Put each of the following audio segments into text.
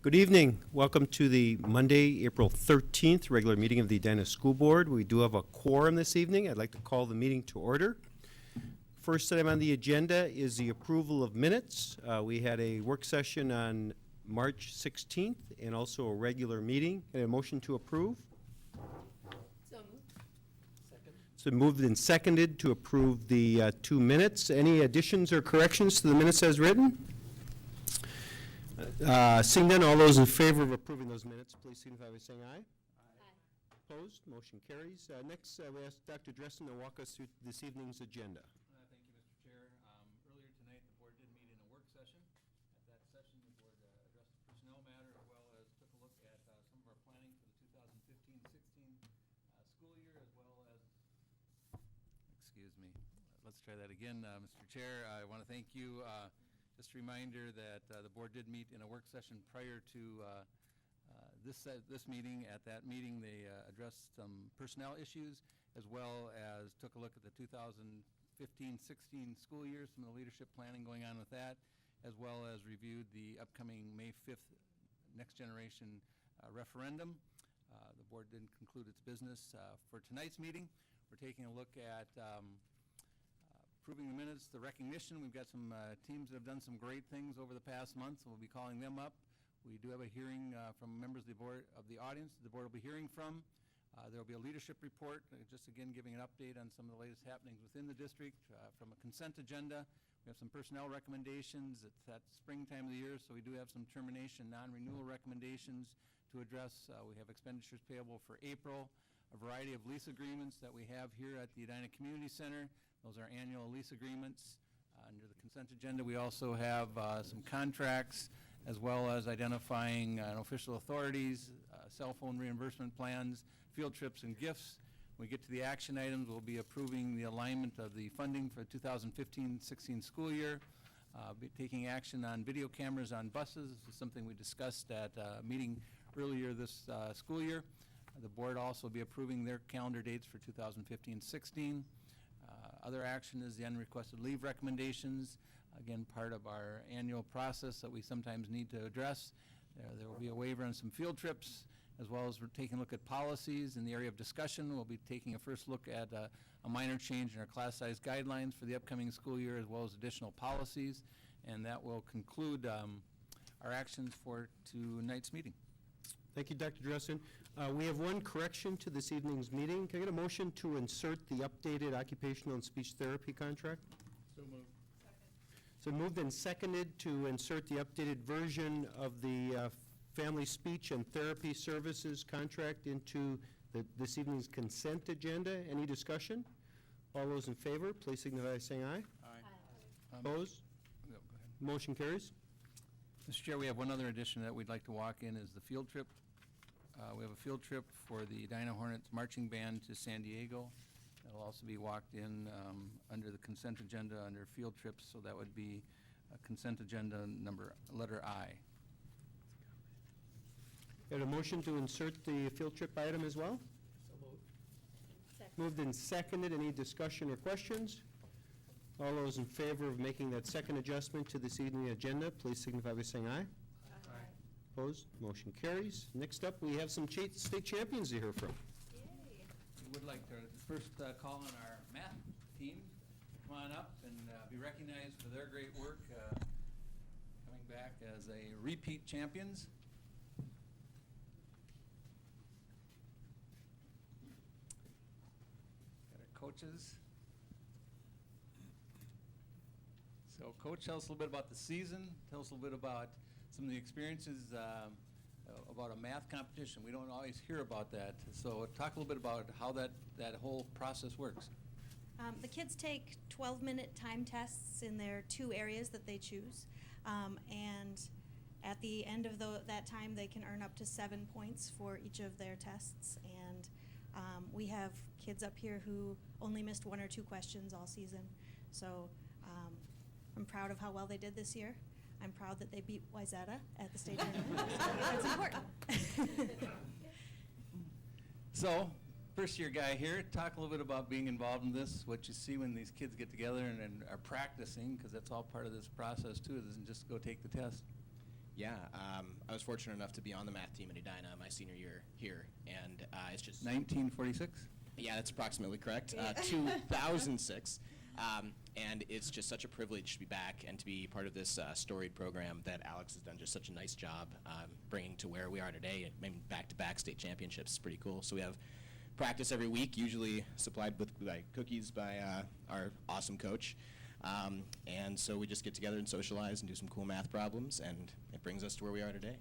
Good evening. Welcome to the Monday, April 13th regular meeting of the Edina School Board. We do have a quorum this evening. I'd like to call the meeting to order. First item on the agenda is the approval of minutes. We had a work session on March 16th and also a regular meeting. A motion to approve? So moved. Second. So moved and seconded to approve the 2 minutes. Any additions or corrections to the minutes as written? Seeing none, all those in favor of approving those minutes, please signify by saying aye. Aye. Opposed? Motion carries. Next, we ask Dr. Dressen to walk us through this evening's agenda. Thank you, Mr. Chair. Earlier tonight, the board did meet in a work session. At that session, the board addressed the personnel matter as well as took a look at some of our planning for the 2015-16 school year as well as, excuse me, let's try that again. Mr. Chair, I want to thank you. Just a reminder that the board did meet in a work session prior to this meeting. At that meeting, they addressed some personnel issues as well as took a look at the 2015-16 school year, some of the leadership planning going on with that, as well as reviewed the upcoming May 5th Next Generation referendum. The board didn't conclude its business. For tonight's meeting, we're taking a look at approving the minutes, the recognition. We've got some teams that have done some great things over the past months, and we'll be calling them up. We do have a hearing from members of the board, of the audience, the board will be hearing from. There will be a leadership report, just again giving an update on some of the latest happenings within the district. From a consent agenda, we have some personnel recommendations. It's that springtime of the year, so we do have some termination, non-renewal recommendations to address. We have expenditures payable for April, a variety of lease agreements that we have here at the Edina Community Center. Those are annual lease agreements. Under the consent agenda, we also have some contracts, as well as identifying official authorities, cell phone reimbursement plans, field trips and gifts. When we get to the action items, we'll be approving the alignment of the funding for the 2015-16 school year, be taking action on video cameras on buses. This is something we discussed at a meeting earlier this school year. The board also will be approving their calendar dates for 2015-16. Other action is the unrequested leave recommendations. Again, part of our annual process that we sometimes need to address. There will be a waiver on some field trips, as well as we're taking a look at policies. In the area of discussion, we'll be taking a first look at a minor change in our class size guidelines for the upcoming school year, as well as additional policies. And that will conclude our actions for tonight's meeting. Thank you, Dr. Dressen. We have one correction to this evening's meeting. Can I get a motion to insert the updated occupational and speech therapy contract? So moved. So moved and seconded to insert the updated version of the family speech and therapy services contract into this evening's consent agenda. Any discussion? All those in favor, please signify by saying aye. Aye. Opposed? No, go ahead. Motion carries. Mr. Chair, we have one other addition that we'd like to walk in is the field trip. We have a field trip for the Edina Hornets marching band to San Diego. That'll also be walked in under the consent agenda under field trips, so that would be consent agenda letter I. Got a motion to insert the field trip item as well? So moved. Second. Moved and seconded. Any discussion or questions? All those in favor of making that second adjustment to this evening agenda, please signify by saying aye. Opposed? Motion carries. Next up, we have some state champions to hear from. Yay. We would like to first call on our math team to come on up and be recognized for their great work coming back as a repeat champions. Got our coaches. So Coach, tell us a little bit about the season. Tell us a little bit about some of the experiences about a math competition. We don't always hear about that. So talk a little bit about how that whole process works. The kids take 12-minute time tests in their 2 areas that they choose. And at the end of that time, they can earn up to 7 points for each of their tests. And we have kids up here who only missed 1 or 2 questions all season. So I'm proud of how well they did this year. I'm proud that they beat Wayzata at the state tournament. That's important. So, first-year guy here, talk a little bit about being involved in this, what you see when these kids get together and are practicing, because that's all part of this process too. It doesn't just go take the test. Yeah, I was fortunate enough to be on the math team at Edina my senior year here, and it's just 1946? yeah, that's approximately correct. Yeah. 2006, and it's just such a privilege to be back and to be part of this storied program that Alex has done just such a nice job bringing to where we are today. And maybe back-to-back state championships is pretty cool. So we have practice every week, usually supplied with like cookies by our awesome coach. And so we just get together and socialize and do some cool math problems, and it brings us to where we are today.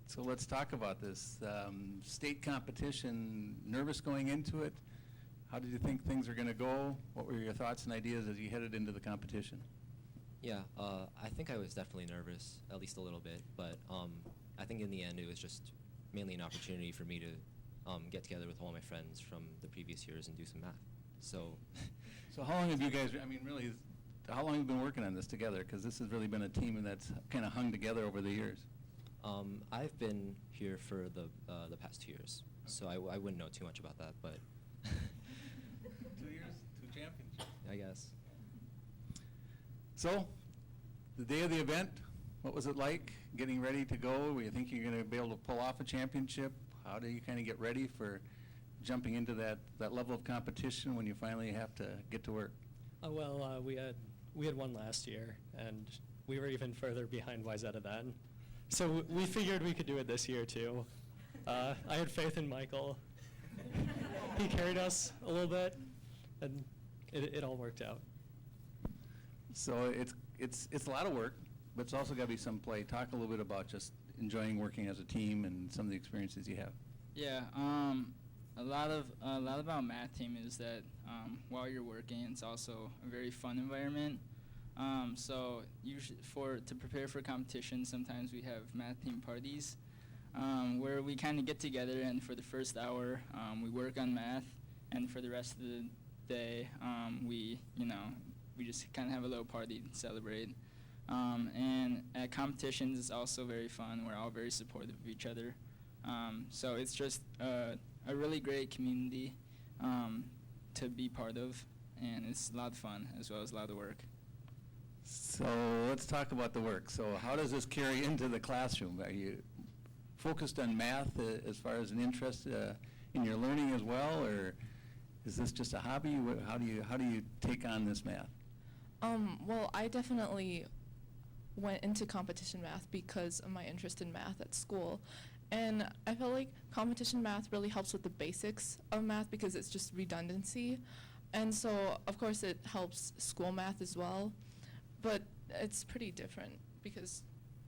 So let's talk about this. State competition, nervous going into it? How did you think things were going to go? What were your thoughts and ideas as you headed into the competition? Yeah, I think I was definitely nervous, at least a little bit, but I think in the end it was just mainly an opportunity for me to get together with all my friends from the previous years and do some math. So, So how long have you guys, I mean, really, how long have you been working on this together? Because this has really been a team that's kind of hung together over the years. I've been here for the past 2 years, so I wouldn't know too much about that, but 2 years, 2 championships. I guess. So, the day of the event, what was it like getting ready to go? Do you think you're going to be able to pull off a championship? How do you kind of get ready for jumping into that level of competition when you finally have to get to work? We had won last year, and we were even further behind Wayzata then. So we figured we could do it this year too. I had faith in Michael. He carried us a little bit, and it all worked out. So it's a lot of work, but it's also got to be some play. Talk a little bit about just enjoying working as a team and some of the experiences you have. Yeah, a lot about math team is that while you're working, it's also a very fun environment. So usually to prepare for competition, sometimes we have math team parties where we kind of get together, and for the first hour we work on math, and for the rest of the day we just kind of have a little party to celebrate. And at competitions, it's also very fun. We're all very supportive of each other. So it's just a really great community to be part of, and it's a lot of fun as well as a lot of work. So let's talk about the work. So how does this carry into the classroom? Are you focused on math as far as an interest in your learning as well, or is this just a hobby? How do you take on this math? Well, I definitely went into competition math because of my interest in math at school. And I felt like competition math really helps with the basics of math because it's just redundancy. And so, of course, it helps school math as well. But it's pretty different because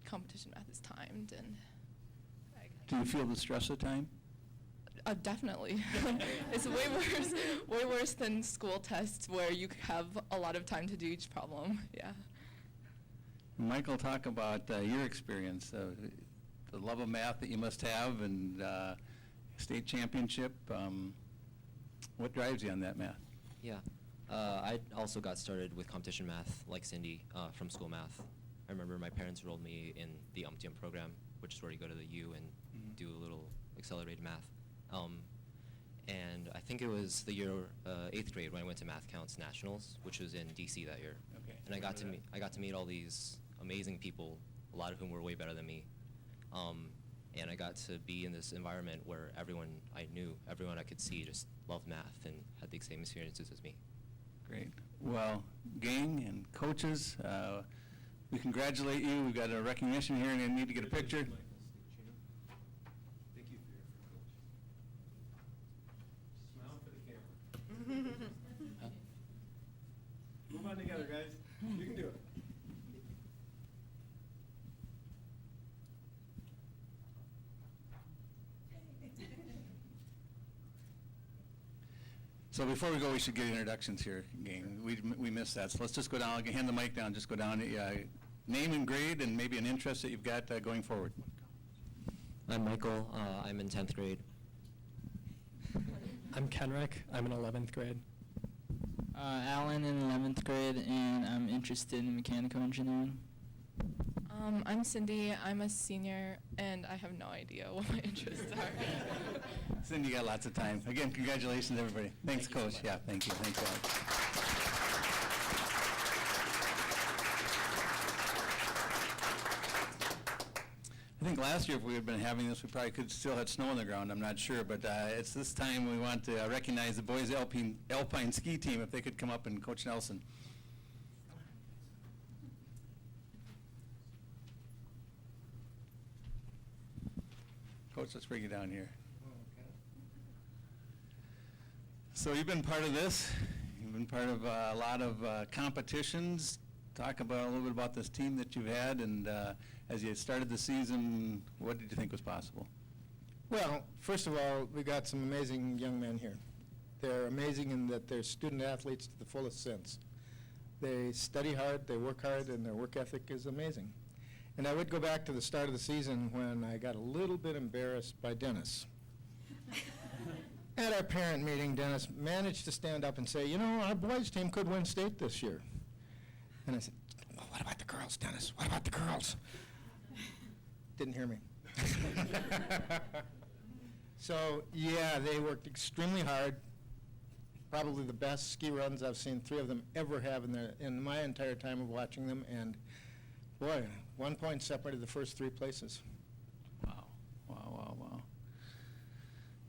competition math is timed. And Do you feel the stress of time? definitely. It's way worse than school tests where you have a lot of time to do each problem. Yeah. Michael, talk about your experience, the love of math that you must have, and state championship. What drives you on that math? Yeah, I also got started with competition math, like Cindy, from school math. I remember my parents enrolled me in the UMTM program, which is where you go to the U and do a little accelerated math. And I think it was the year 8th grade when I went to Math Counts Nationals, which was in DC that year. Okay. And I got to meet all these amazing people, a lot of whom were way better than me. And I got to be in this environment where everyone I knew, everyone I could see just loved math and had the same experiences as me. Great. Well, gang and coaches, we congratulate you. We've got a recognition here, and I need to get a picture. Thank you for your effort, Coach. Smile for the camera. Move on together, guys. You can do it. So before we go, we should get introductions here, gang. We missed that. So let's just go down. I'll hand the mic down. Just go down. Name and grade and maybe an interest that you've got going forward. I'm Michael. I'm in 10th grade. I'm Kenrick. I'm in 11th grade. Alan in 11th grade, and I'm interested in mechanical engineering. I'm Cindy. I'm a senior, and I have no idea what my interests are. Cindy, you got lots of time. Again, congratulations, everybody. Thanks, Coach. Yeah, thank you. Thanks, Alex. think last year if we had been having this, we probably could still had snow on the ground, I'm not sure. But it's this time we want to recognize the boys Alpine ski team, if they could come up, and Coach Nelson. Coach, let's bring you down here. So you've been part of this. You've been part of a lot of competitions. Talk about a little bit about this team that you've had, and as you started the season, what did you think was possible? Well, first of all, we got some amazing young men here. They're amazing in that they're student athletes to the fullest sense. They study hard, they work hard, and their work ethic is amazing. And I would go back to the start of the season when I got a little bit embarrassed by Dennis. At our parent meeting, Dennis managed to stand up and say, you know, our boys' team could win state this year. And I said, well, what about the girls, Dennis? What about the girls? Didn't hear me. So, yeah, they worked extremely hard. Probably the best ski runs I've seen 3 of them ever have in my entire time of watching them. And, boy, 1 point separated the first 3 places. Wow, wow, wow, wow.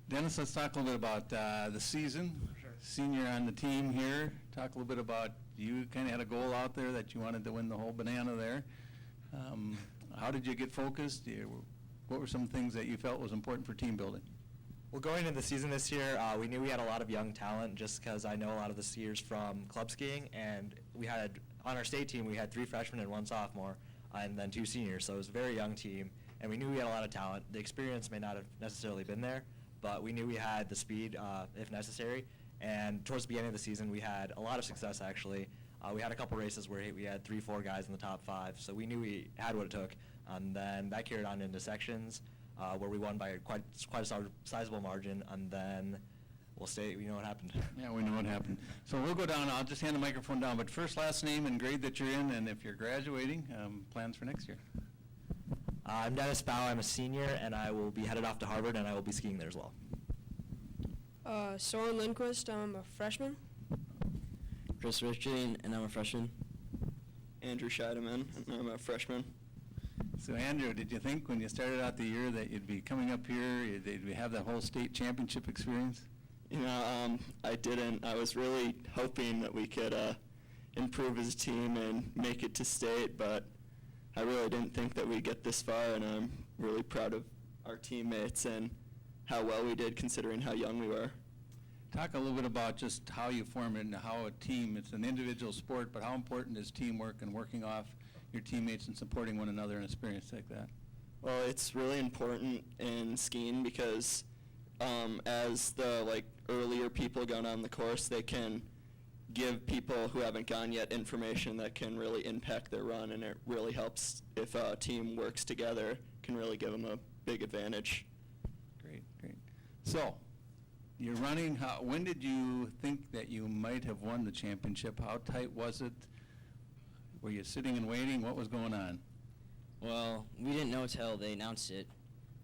Dennis, let's talk a little bit about the season. Sure. Senior on the team here. Talk a little bit about, you kind of had a goal out there that you wanted to win the whole banana there. How did you get focused? What were some things that you felt was important for team building? Well, going into the season this year, we knew we had a lot of young talent just because I know a lot of the skiers from club skiing, and we had, on our state team, we had 3 freshmen and 1 sophomore, and then 2 seniors, so it was a very young team, and we knew we had a lot of talent. The experience may not have necessarily been there, but we knew we had the speed if necessary, and towards the beginning of the season, we had a lot of success, actually. We had a couple races where we had 3-4 guys in the top 5, so we knew we had what it took, and then that carried on into sections, where we won by quite a sizable margin, and then we know what happened. Yeah, we know what happened. So we'll go down. I'll just hand the microphone down. But first, last name and grade that you're in, and if you're graduating, plans for next year. I'm Dennis Bow. I'm a senior, and I will be headed off to Harvard, and I will be skiing there as well. Soren Lindquist. I'm a freshman. Chris Richardson, and I'm a freshman. Andrew Scheidemann, and I'm a freshman. So Andrew, did you think when you started out the year that you'd be coming up here, that you'd have that whole state championship experience? You know, I didn't. I was really hoping that we could improve as a team and make it to state, but I really didn't think that we'd get this far, and I'm really proud of our teammates and how well we did considering how young we were. Talk a little bit about just how you form it and how a team, it's an individual sport, but how important is teamwork and working off your teammates and supporting one another in an experience like that? Well, it's really important in skiing because as the earlier people going on the course, they can give people who haven't gone yet information that can really impact their run, and it really helps if a team works together, can really give them a big advantage. Great, great. So, you're running, when did you think that you might have won the championship? How tight was it? Were you sitting and waiting? What was going on? Well, we didn't know till they announced it.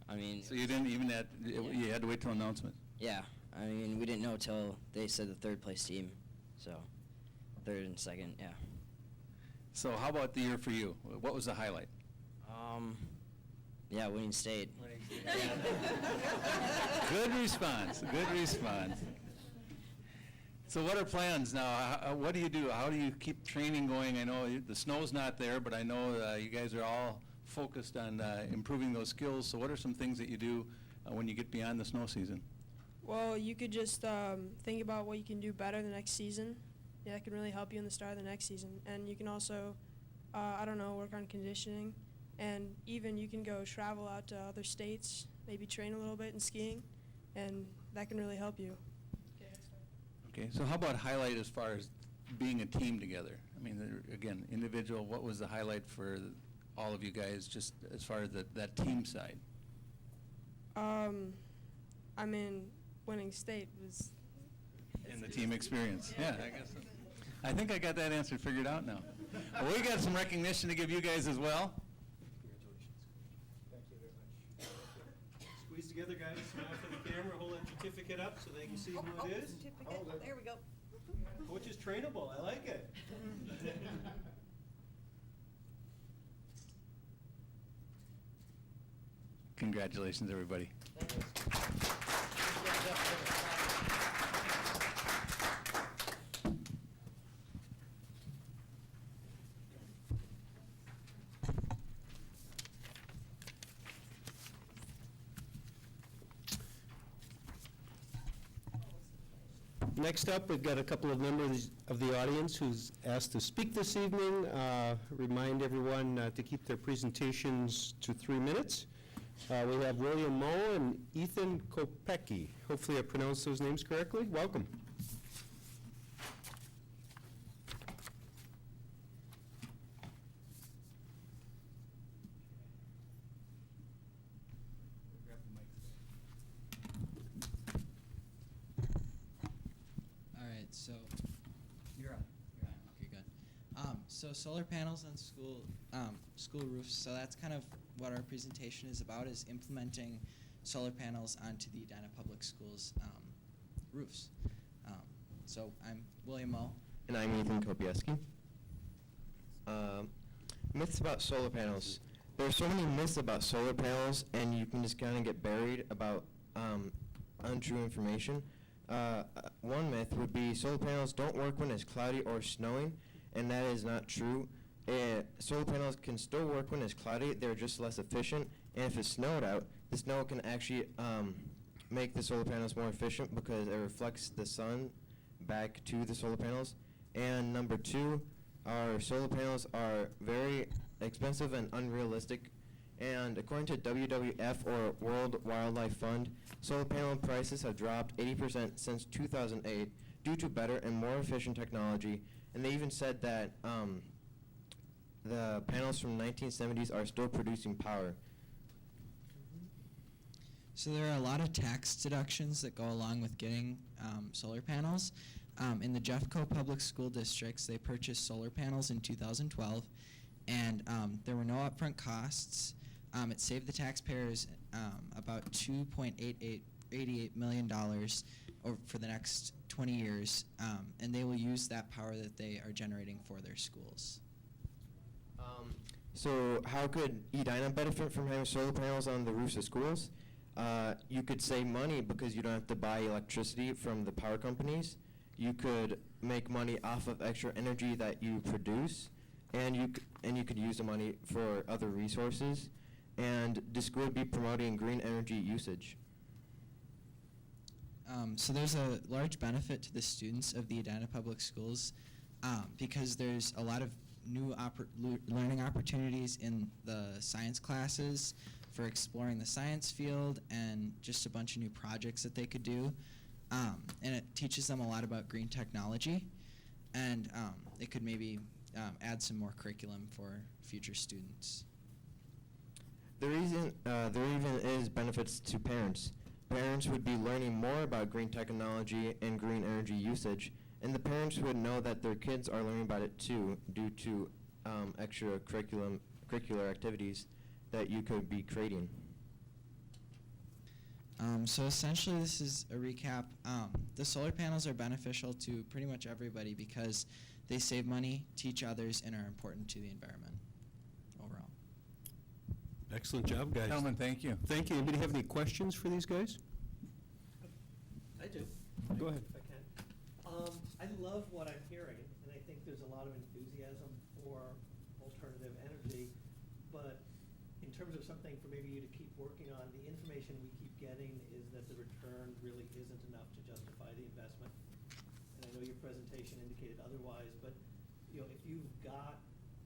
I mean, So you didn't even you had to wait till announcement? yeah, I mean, we didn't know till they said the 3rd place team, so 3rd and 2nd, yeah. So how about the year for you? What was the highlight? Yeah, winning state. Good response, good response. So what are plans now? What do you do? How do you keep training going? I know the snow's not there, but I know you guys are all focused on improving those skills. So what are some things that you do when you get beyond the snow season? Well, you could just think about what you can do better the next season. Yeah, that can really help you in the start of the next season. And you can also, work on conditioning. And even you can go travel out to other states, maybe train a little bit in skiing, and that can really help you. Okay, so how about highlight as far as being a team together? I mean, again, individual, what was the highlight for all of you guys just as far as that team side? Winning state was... In the team experience, yeah, I guess so. I think I got that answer figured out now. Well, we got some recognition to give you guys as well. Thank you very much. Squeeze together, guys. Smile for the camera. Hold that certificate up so they can see who it is. Certificate. There we go. Coach is trainable. I like it. Congratulations, everybody. Next up, we've got a couple of members of the audience who's asked to speak this evening. Remind everyone to keep their presentations to 3 minutes. We have William Moe and Ethan Kopecki. Hopefully I pronounced those names correctly. Welcome. All right, so you're on. Okay, good. So solar panels on school roofs. So that's kind of what our presentation is about: is implementing solar panels onto the Edina Public Schools roofs. So I'm William Moe. And I'm Ethan Kopieski. Myths about solar panels. There are so many myths about solar panels, and you can just kind of get buried about untrue information. One myth would be solar panels don't work when it's cloudy or snowing, and that is not true. Solar panels can still work when it's cloudy, they're just less efficient, and if it's snowed out, the snow can actually make the solar panels more efficient because it reflects the sun back to the solar panels. And number two, our solar panels are very expensive and unrealistic. And according to WWF, or World Wildlife Fund, solar panel prices have dropped 80% since 2008 due to better and more efficient technology. And they even said that the panels from the 1970s are still producing power. So there are a lot of tax deductions that go along with getting solar panels. In the Jeffco Public School Districts, they purchased solar panels in 2012, and there were no upfront costs. It saved the taxpayers about $2.88 million for the next 20 years, and they will use that power that they are generating for their schools. So how could Edina benefit from having solar panels on the roofs of schools? You could save money because you don't have to buy electricity from the power companies. You could make money off of extra energy that you produce, and you could use the money for other resources. And this would be promoting green energy usage. So there's a large benefit to the students of the Edina Public Schools because there's a lot of new learning opportunities in the science classes for exploring the science field and just a bunch of new projects that they could do. And it teaches them a lot about green technology, and it could maybe add some more curriculum for future students. There even is benefits to parents. Parents would be learning more about green technology and green energy usage, and the parents would know that their kids are learning about it too, due to extra curricular activities that you could be creating. So essentially, this is a recap. The solar panels are beneficial to pretty much everybody because they save money, teach others, and are important to the environment overall. Excellent job, guys. Gentlemen, thank you. Thank you. Anybody have any questions for these guys? I do. Go ahead. If I can. I love what I'm hearing, and I think there's a lot of enthusiasm for alternative energy. But in terms of something for maybe you to keep working on, the information we keep getting is that the return really isn't enough to justify the investment. And I know your presentation indicated otherwise, but if you've got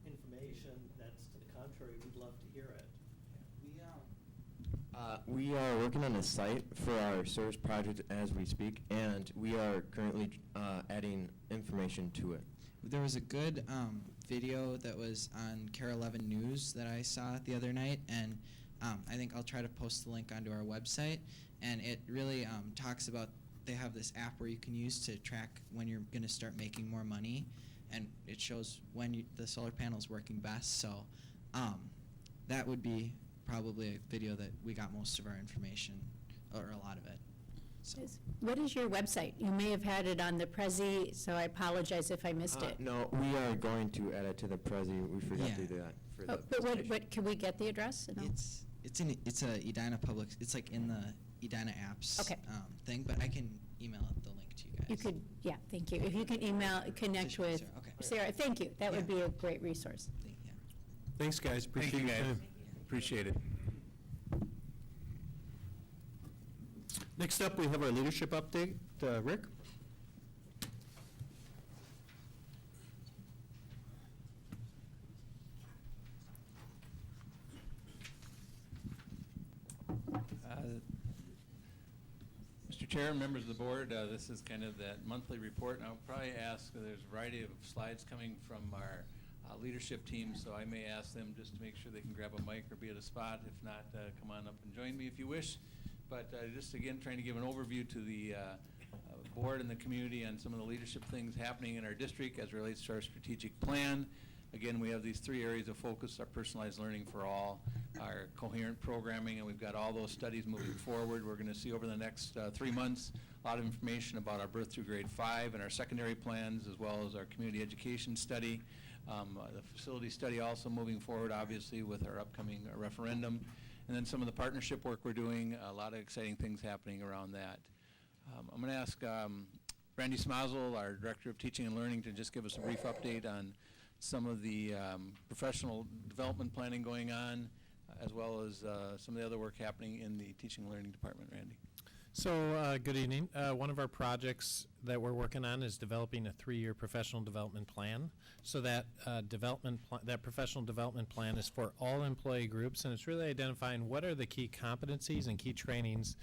information that's to the contrary, we'd love to hear it. We are working on a site for our service project as we speak, and we are currently adding information to it. There was a good video that was on KARE 11 News that I saw the other night, and I think I'll try to post the link onto our website. And it really talks about, they have this app where you can use to track when you're going to start making more money, and it shows when the solar panel's working best. So that would be probably a video that we got most of our information, or a lot of it. So. What is your website? You may have had it on the Prezi, so I apologize if I missed it. No, we are going to add it to the Prezi. We forgot to do that for the But presentation. what, can we get the address? No? it's a Edina public. It's like in the Edina apps Okay. Thing, but I can email the link to you guys. You could, yeah, thank you. If you can connect To with Sarah, okay. Sarah, thank you. That would Yeah. be a great resource. Yeah. Thanks, guys. Thank Appreciate you, your guys. time. Appreciate it. Next up, we have our leadership update. Rick? Mr. Chair, members of the board, this is kind of that monthly report, and I'll probably ask, there's a variety of slides coming from our leadership team, so I may ask them just to make sure they can grab a mic or be at a spot. If not, come on up and join me if you wish. But just again, trying to give an overview to the board and the community on some of the leadership things happening in our district as it relates to our strategic plan. Again, we have these 3 areas of focus: our personalized learning for all, our coherent programming, and we've got all those studies moving forward. We're going to see over the next 3 months a lot of information about our birth through grade 5 and our secondary plans, as well as our community education study. The facility study also moving forward, obviously, with our upcoming referendum. And then some of the partnership work we're doing, a lot of exciting things happening around that. I'm going to ask Randy Smazel, our Director of Teaching and Learning, to just give us a brief update on some of the professional development planning going on, as well as some of the other work happening in the Teaching and Learning Department. Randy. So, good evening. One of our projects that we're working on is developing a 3-year professional development plan. So that that professional development plan is for all employee groups, and it's really identifying what are the key competencies and key trainings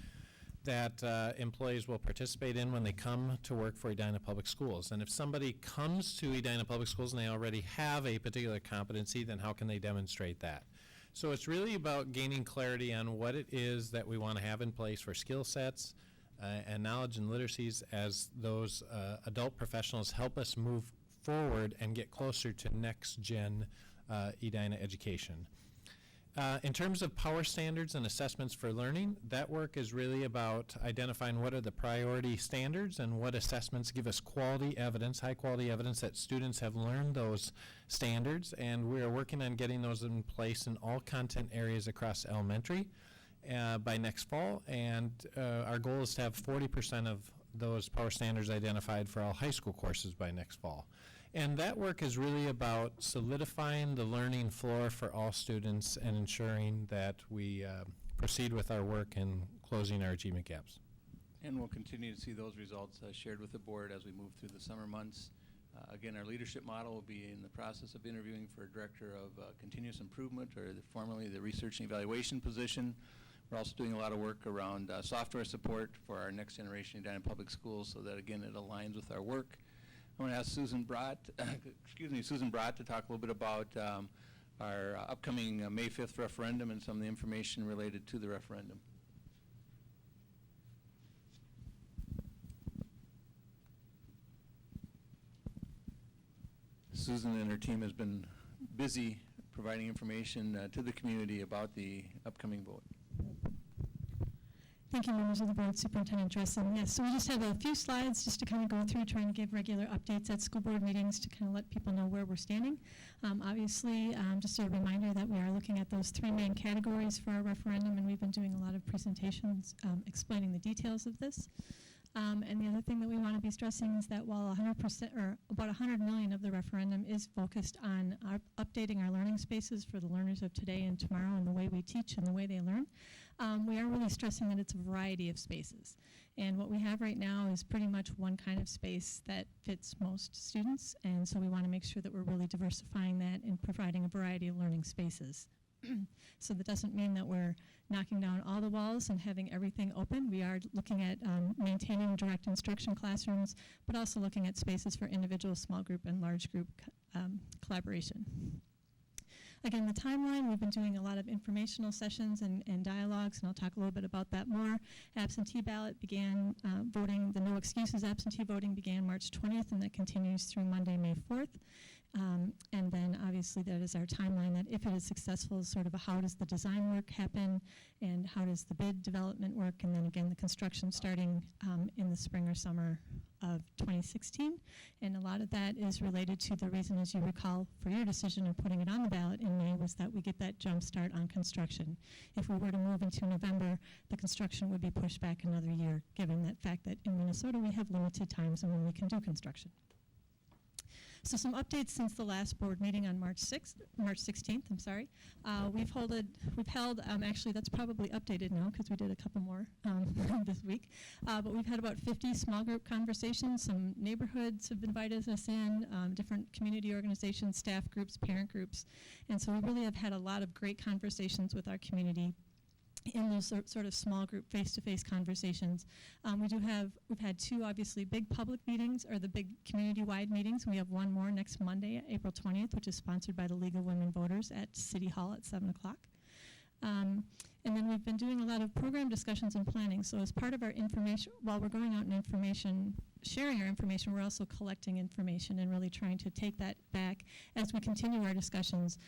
that employees will participate in when they come to work for Edina Public Schools. And if somebody comes to Edina Public Schools and they already have a particular competency, then how can they demonstrate that? So it's really about gaining clarity on what it is that we want to have in place for skill sets and knowledge and literacies as those adult professionals help us move forward and get closer to next-gen Edina education. In terms of power standards and assessments for learning, that work is really about identifying what are the priority standards and what assessments give us quality evidence, high quality evidence that students have learned those standards, and we are working on getting those in place in all content areas across elementary by next fall, and our goal is to have 40% of those power standards identified for all high school courses by next fall. And that work is really about solidifying the learning floor for all students and ensuring that we proceed with our work in closing our achievement gaps. And we'll continue to see those results shared with the board as we move through the summer months. Again, our leadership model will be in the process of interviewing for a director of continuous improvement, or formerly the research and evaluation position. We're also doing a lot of work around software support for our next generation Edina Public Schools, so that again it aligns with our work. I'm going to ask Susan Brott, Susan Brott, to talk a little bit about our upcoming May 5th referendum and some of the information related to the referendum. Susan and her team has been busy providing information to the community about the upcoming vote. Thank you, members of the board, Superintendent Dressen. Yes, so we just have a few slides just to kind of go through, trying to give regular updates at school board meetings to kind of let people know where we're standing. Obviously, just a reminder that we are looking at those 3 main categories for our referendum, and we've been doing a lot of presentations explaining the details of this. And the other thing that we want to be stressing is that while 100% or about 100 million of the referendum is focused on updating our learning spaces for the learners of today and tomorrow and the way we teach and the way they learn, we are really stressing that it's a variety of spaces. And what we have right now is pretty much one kind of space that fits most students, and so we want to make sure that we're really diversifying that and providing a variety of learning spaces. So that doesn't mean that we're knocking down all the walls and having everything open. We are looking at maintaining direct instruction classrooms, but also looking at spaces for individual, small group, and large group collaboration. Again, the timeline, we've been doing a lot of informational sessions and dialogues, and I'll talk a little bit about that more. Absentee ballot began voting, the no excuses absentee voting began March 20th, and that continues through Monday, May 4th. And then obviously that is our timeline, that if it is successful, sort of a how does the design work happen and how does the bid development work, and then again the construction starting in the spring or summer of 2016, and a lot of that is related to the reason, as you recall, for your decision of putting it on the ballot in May was that we get that jump start on construction. If we were to move into November, the construction would be pushed back another year, given that fact that in Minnesota we have limited times on when we can do construction. So some updates since the last board meeting on March 16th, I'm sorry. We've held, actually that's probably updated now because we did a couple more this week, but we've had about 50 small group conversations. Some neighborhoods have invited us in, different community organizations, staff groups, parent groups, and so we really have had a lot of great conversations with our community in those sort of small group face-to-face conversations. We've had two obviously big public meetings, or the big community-wide meetings. We have one more next Monday, April 20th, which is sponsored by the League of Women Voters at City Hall at 7 o'clock. And then we've been doing a lot of program discussions and planning. So as part of our information, while we're going out and sharing our information, we're also collecting information and really trying to take that back as we continue our discussions.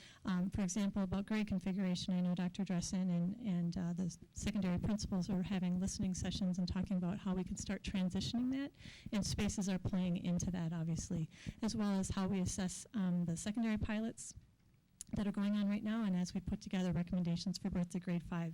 For example, about grade configuration, I know Dr. Dressen and the secondary principals are having listening sessions and talking about how we can start transitioning that, and spaces are playing into that, obviously, as well as how we assess the secondary pilots that are going on right now, and as we put together recommendations for birth to grade 5.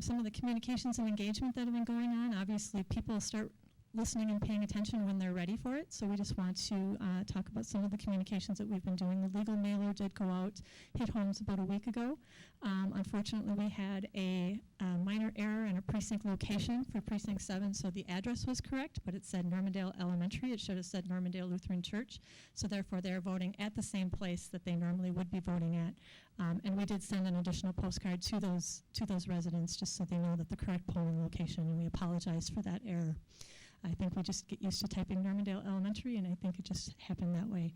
Some of the communications and engagement that have been going on, obviously people start listening and paying attention when they're ready for it, so we just want to talk about some of the communications that we've been doing. The legal mailer did go out, hit homes about a week ago. Unfortunately, we had a minor error in a precinct location for precinct 7, so the address was correct, but it said Normandale Elementary. It should have said Normandale Lutheran Church, so therefore they're voting at the same place that they normally would be voting at. And we did send an additional postcard to those residents just so they know that the correct polling location, and we apologize for that error. I think we just get used to typing Normandale Elementary, and I think it just happened that way.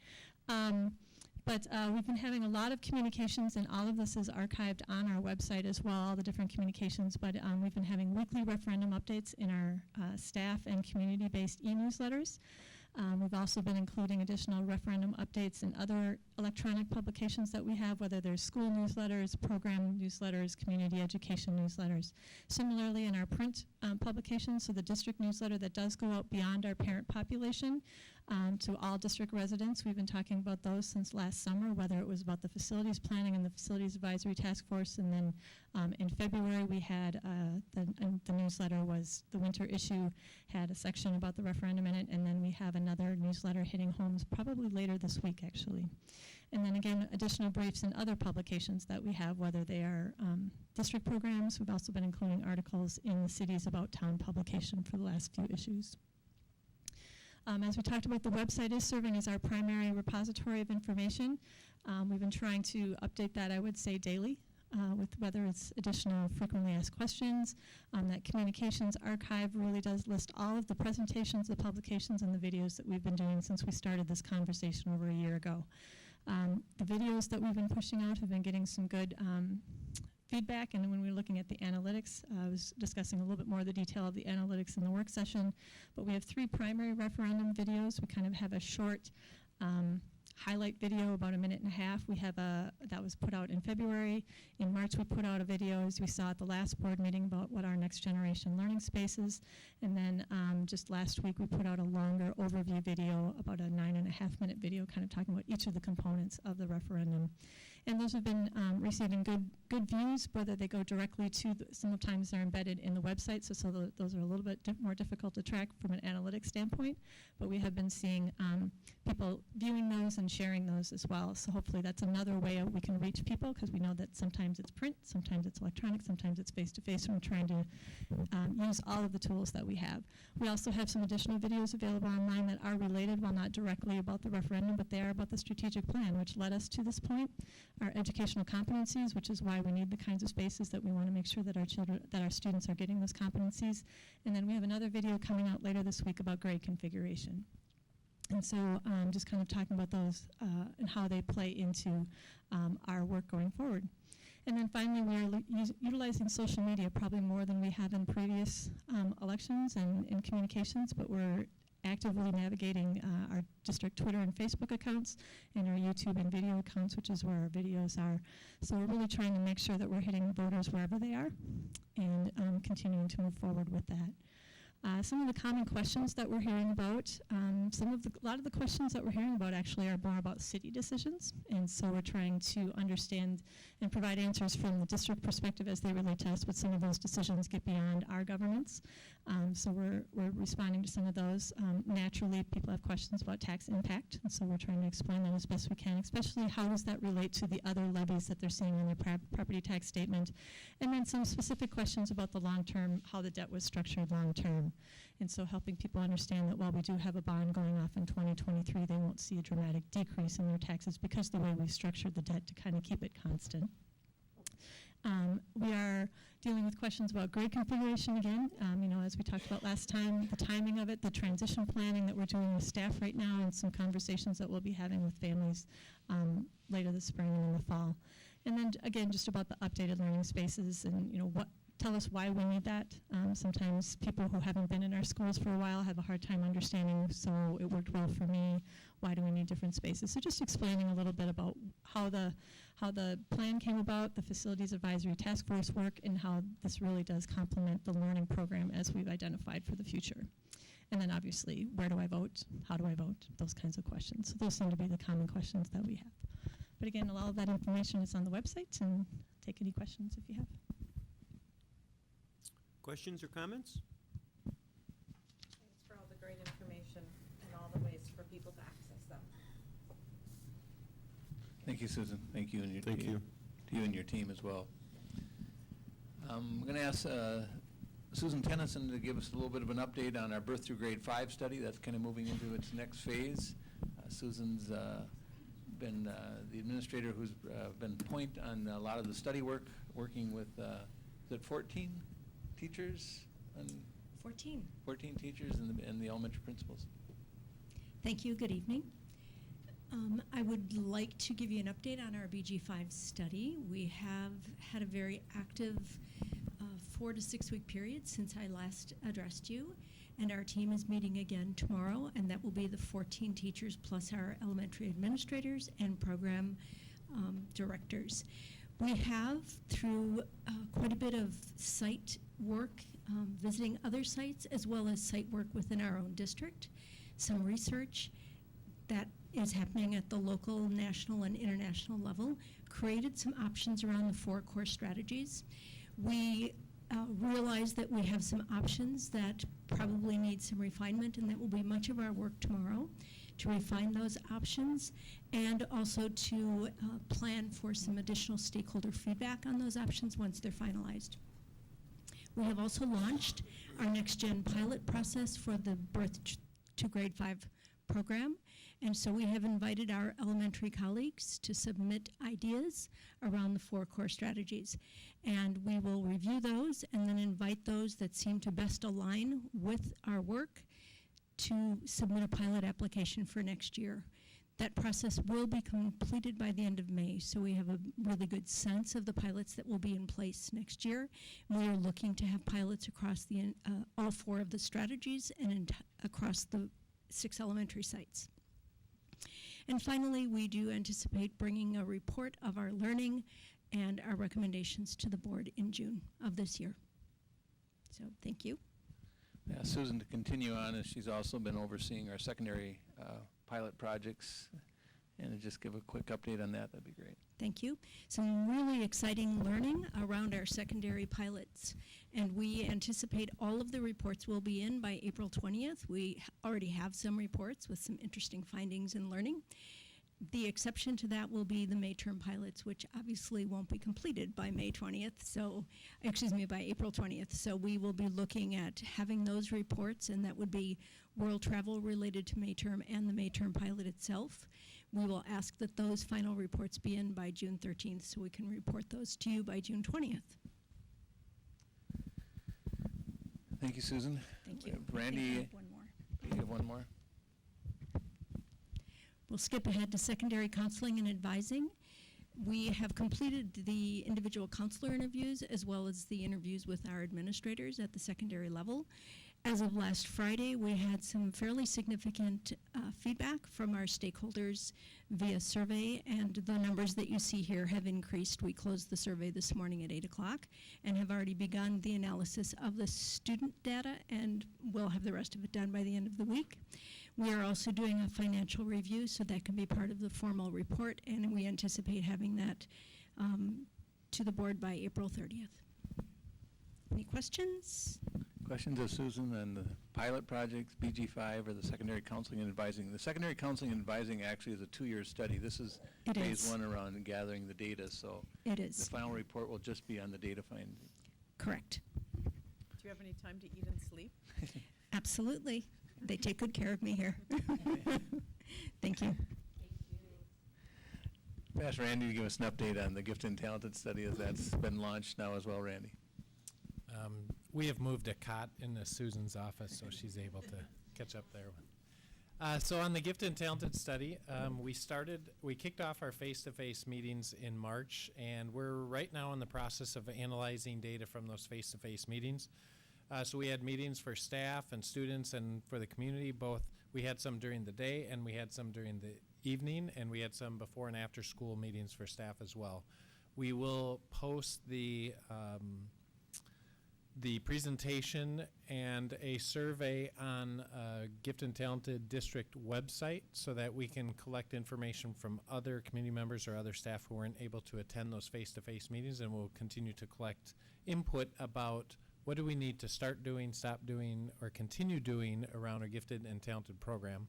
But we've been having a lot of communications, and all of this is archived on our website as well, all the different communications. But we've been having weekly referendum updates in our staff and community-based e-newsletters. We've also been including additional referendum updates in other electronic publications that we have, whether there's school newsletters, program newsletters, community education newsletters. Similarly, in our print publications, so the district newsletter that does go out beyond our parent population to all district residents. We've been talking about those since last summer, whether it was about the facilities planning and the facilities advisory task force, and then in February we had the newsletter was the winter issue, had a section about the referendum in it, and then we have another newsletter hitting homes probably later this week, actually. And then again, additional briefs and other publications that we have, whether they are district programs. We've also been including articles in the Cities About Town publication for the last few issues. As we talked about, the website is serving as our primary repository of information. We've been trying to update that, I would say, daily, with whether it's additional frequently asked questions. That communications archive really does list all of the presentations, the publications, and the videos that we've been doing since we started this conversation over a year ago. The videos that we've been pushing out have been getting some good feedback, and when we were looking at the analytics, I was discussing a little bit more of the detail of the analytics in the work session, but we have 3 primary referendum videos. We kind of have a short highlight video, about 1.5 minutes. We have that was put out in February. In March, we put out a video, as we saw at the last board meeting, about what our next generation learning spaces. And then just last week, we put out a longer overview video, about a 9.5-minute video, kind of talking about each of the components of the referendum. And those have been receiving good views, whether they go directly to, sometimes they're embedded in the website, so those are a little bit more difficult to track from an analytics standpoint. But we have been seeing people viewing those and sharing those as well. So hopefully that's another way we can reach people, because we know that sometimes it's print, sometimes it's electronic, sometimes it's face-to-face, and we're trying to use all of the tools that we have. We also have some additional videos available online that are related, while not directly about the referendum, but they are about the strategic plan, which led us to this point. Our educational competencies, which is why we need the kinds of spaces that we want to make sure that our students are getting those competencies. And then we have another video coming out later this week about grade configuration. And so just kind of talking about those and how they play into our work going forward. And then finally, we're utilizing social media probably more than we have in previous elections and in communications, but we're actively navigating our district Twitter and Facebook accounts and our YouTube and video accounts, which is where our videos are. So we're really trying to make sure that we're hitting voters wherever they are and continuing to move forward with that. Some of the common questions that we're hearing about, a lot of the questions that we're hearing about actually are more about city decisions, and so we're trying to understand and provide answers from the district perspective as they relate to us, but some of those decisions get beyond our governance. So we're responding to some of those. Naturally, people have questions about tax impact, and so we're trying to explain that as best we can, especially how does that relate to the other levies that they're seeing on their property tax statement, and then some specific questions about the long-term, how the debt was structured long-term. And so helping people understand that while we do have a bond going off in 2023, they won't see a dramatic decrease in their taxes because the way we structured the debt to kind of keep it constant. We are dealing with questions about grade configuration again. As we talked about last time, the timing of it, the transition planning that we're doing with staff right now, and some conversations that we'll be having with families later this spring and in the fall. And then again, just about the updated learning spaces and tell us why we need that. Sometimes people who haven't been in our schools for a while have a hard time understanding, so it worked well for me. Why do we need different spaces? So just explaining a little bit about how the plan came about, the Facilities Advisory Task Force work, and how this really does complement the learning program as we've identified for the future. And then obviously, where do I vote? How do I vote? Those kinds of questions. So those seem to be the common questions that we have. But again, all of that information is on the website, and take any questions if you have. Questions or comments? Thanks for all the great information and all the ways for people to access them. Thank you, Susan. Thank you and your Thank team. you. To you and your team as well. I'm going to ask Susan Tennyson to give us a little bit of an update on our Birth Through Grade 5 study. That's kind of moving into its next phase. Susan's been the administrator who's been point on a lot of the study work, working with, is it 14 teachers? 14. 14 teachers and the elementary principals. Thank you. Good evening. I would like to give you an update on our BG5 study. We have had a very active 4 to 6 week period since I last addressed you, and our team is meeting again tomorrow, and that will be the 14 teachers plus our elementary administrators and program directors. We have, through quite a bit of site work, visiting other sites, as well as site work within our own district, some research that is happening at the local, national, and international level, created some options around the 4 core strategies. We realize that we have some options that probably need some refinement, and that will be much of our work tomorrow, to refine those options and also to plan for some additional stakeholder feedback on those options once they're finalized. We have also launched our Next Gen pilot process for the Birth to Grade 5 program. And so we have invited our elementary colleagues to submit ideas around the 4 core strategies. And we will review those and then invite those that seem to best align with our work to submit a pilot application for next year. That process will be completed by the end of May, so we have a really good sense of the pilots that will be in place next year. We are looking to have pilots across the all 4 of the strategies and across the 6 elementary sites. And finally, we do anticipate bringing a report of our learning and our recommendations to the board in June of this year. So thank you. Yeah, Susan, to continue on, as she's also been overseeing our secondary pilot projects, and to just give a quick update on that, that'd be great. Thank you. Some really exciting learning around our secondary pilots, and we anticipate all of the reports will be in by April 20th. We already have some reports with some interesting findings and learning. The exception to that will be the May term pilots, which obviously won't be completed by May 20th, so, excuse me, by April 20th. So we will be looking at having those reports, and that would be world travel related to May term and the May term pilot itself. We will ask that those final reports be in by June 13th, so we can report those to you by June 20th. Thank you, Susan. Thank you. Brandy, I have one more. you have one more? We'll skip ahead to secondary counseling and advising. We have completed the individual counselor interviews as well as the interviews with our administrators at the secondary level. As of last Friday, we had some fairly significant feedback from our stakeholders via survey, and the numbers that you see here have increased. We closed the survey this morning at 8 o'clock and have already begun the analysis of the student data, and we'll have the rest of it done by the end of the week. We are also doing a financial review, so that can be part of the formal report, and we anticipate having that to the board by April 30th. Any questions? Questions of Susan on the pilot projects, BG5, or the secondary counseling and advising? The secondary counseling and advising actually is a 2-year study. This is phase 1 around gathering the data, so it is. The final report will just be on the data finding. Correct. Do you have any time to eat and sleep? Absolutely. They take good care of me here. Thank you. Ask Randy to give us an update on the gifted and talented study as that's been launched now as well, Randy. We have moved a cot into Susan's office, so she's able to catch up there. So on the gifted and talented study, we kicked off our face-to-face meetings in March, and we're right now in the process of analyzing data from those face-to-face meetings. So we had meetings for staff and students and for the community both. We had some during the day and we had some during the evening, and we had some before and after school meetings for staff as well. We will post the presentation and a survey on Gifted and Talented District website so that we can collect information from other community members or other staff who weren't able to attend those face-to-face meetings, and we'll continue to collect input about what do we need to start doing, stop doing, or continue doing around our Gifted and Talented program.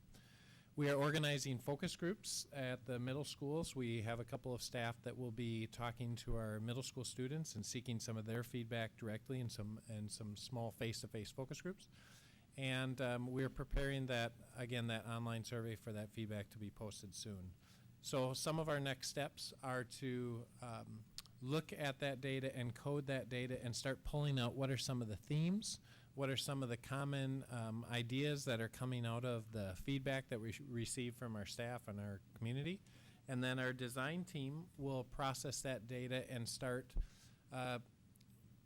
We are organizing focus groups at the middle schools. We have a couple of staff that will be talking to our middle school students and seeking some of their feedback directly in some small face-to-face focus groups. And we're preparing that online survey for that feedback to be posted soon. So some of our next steps are to look at that data and code that data and start pulling out what are some of the themes, what are some of the common ideas that are coming out of the feedback that we receive from our staff and our community. And then our design team will process that data and start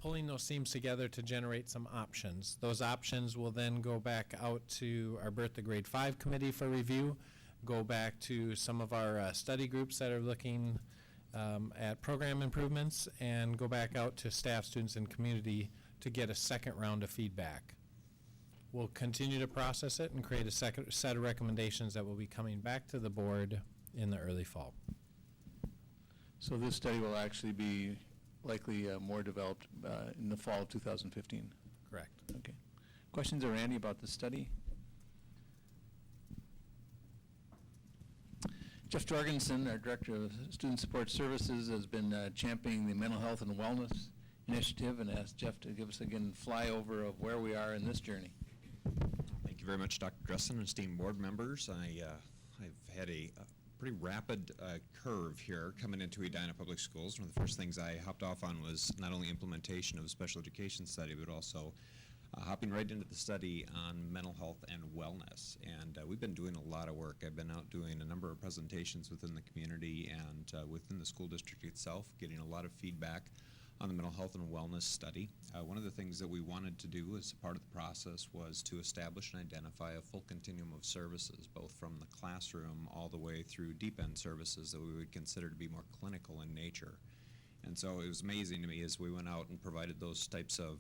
pulling those themes together to generate some options. Those options will then go back out to our Birth to Grade 5 committee for review, go back to some of our study groups that are looking at program improvements, and go back out to staff, students, and community to get a second round of feedback. We'll continue to process it and create a second set of recommendations that will be coming back to the board in the early fall. So this study will actually be likely more developed in the fall of 2015? Correct. Okay. Questions of Randy about the study? Jeff Jorgensen, our Director of Student Support Services, has been championing the mental health and wellness initiative, and asked Jeff to give us again flyover of where we are in this journey. Thank you very much, Dr. Dressen and esteemed board members. I've had a pretty rapid curve here coming into Edina Public Schools. One of the first things I hopped off on was not only implementation of a special education study, but also hopping right into the study on mental health and wellness. And we've been doing a lot of work. I've been out doing a number of presentations within the community and within the school district itself, getting a lot of feedback on the mental health and wellness study. One of the things that we wanted to do as part of the process was to establish and identify a full continuum of services, both from the classroom all the way through deep end services that we would consider to be more clinical in nature. And so it was amazing to me as we went out and provided those types of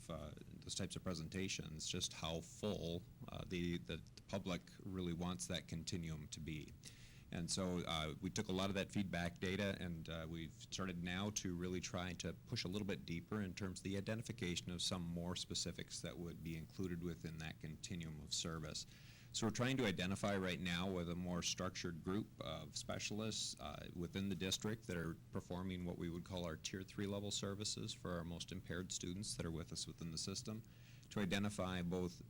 presentations, just how full the public really wants that continuum to be. And so we took a lot of that feedback data, and we've started now to really try to push a little bit deeper in terms of the identification of some more specifics that would be included within that continuum of service. So we're trying to identify right now with a more structured group of specialists within the district that are performing what we would call our Tier 3 level services for our most impaired students that are with us within the system, to identify both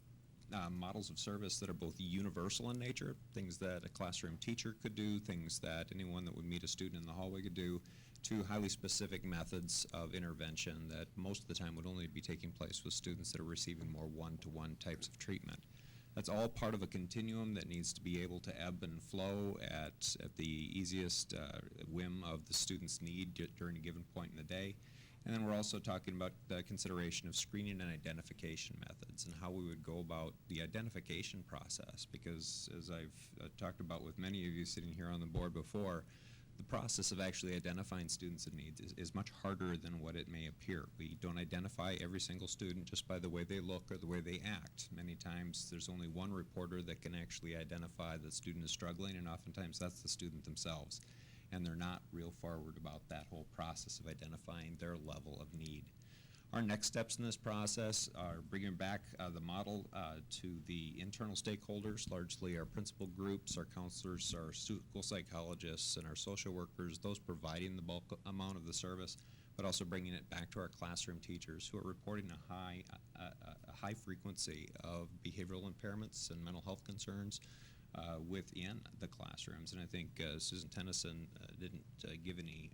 models of service that are both universal in nature, things that a classroom teacher could do, things that anyone that would meet a student in the hallway could do, to highly specific methods of intervention that most of the time would only be taking place with students that are receiving more one-to-one types of treatment. That's all part of a continuum that needs to be able to ebb and flow at the easiest whim of the student's need during a given point in the day. And then we're also talking about the consideration of screening and identification methods and how we would go about the identification process, because as I've talked about with many of you sitting here on the board before, the process of actually identifying students in need is much harder than what it may appear. We don't identify every single student just by the way they look or the way they act. Many times there's only one reporter that can actually identify the student is struggling, and oftentimes that's the student themselves. And they're not real forward about that whole process of identifying their level of need. Our next steps in this process are bringing back the model to the internal stakeholders, largely our principal groups, our counselors, our school psychologists, and our social workers, those providing the bulk amount of the service, but also bringing it back to our classroom teachers who are reporting a high frequency of behavioral impairments and mental health concerns within the classrooms. And I think Susan Tennyson didn't give any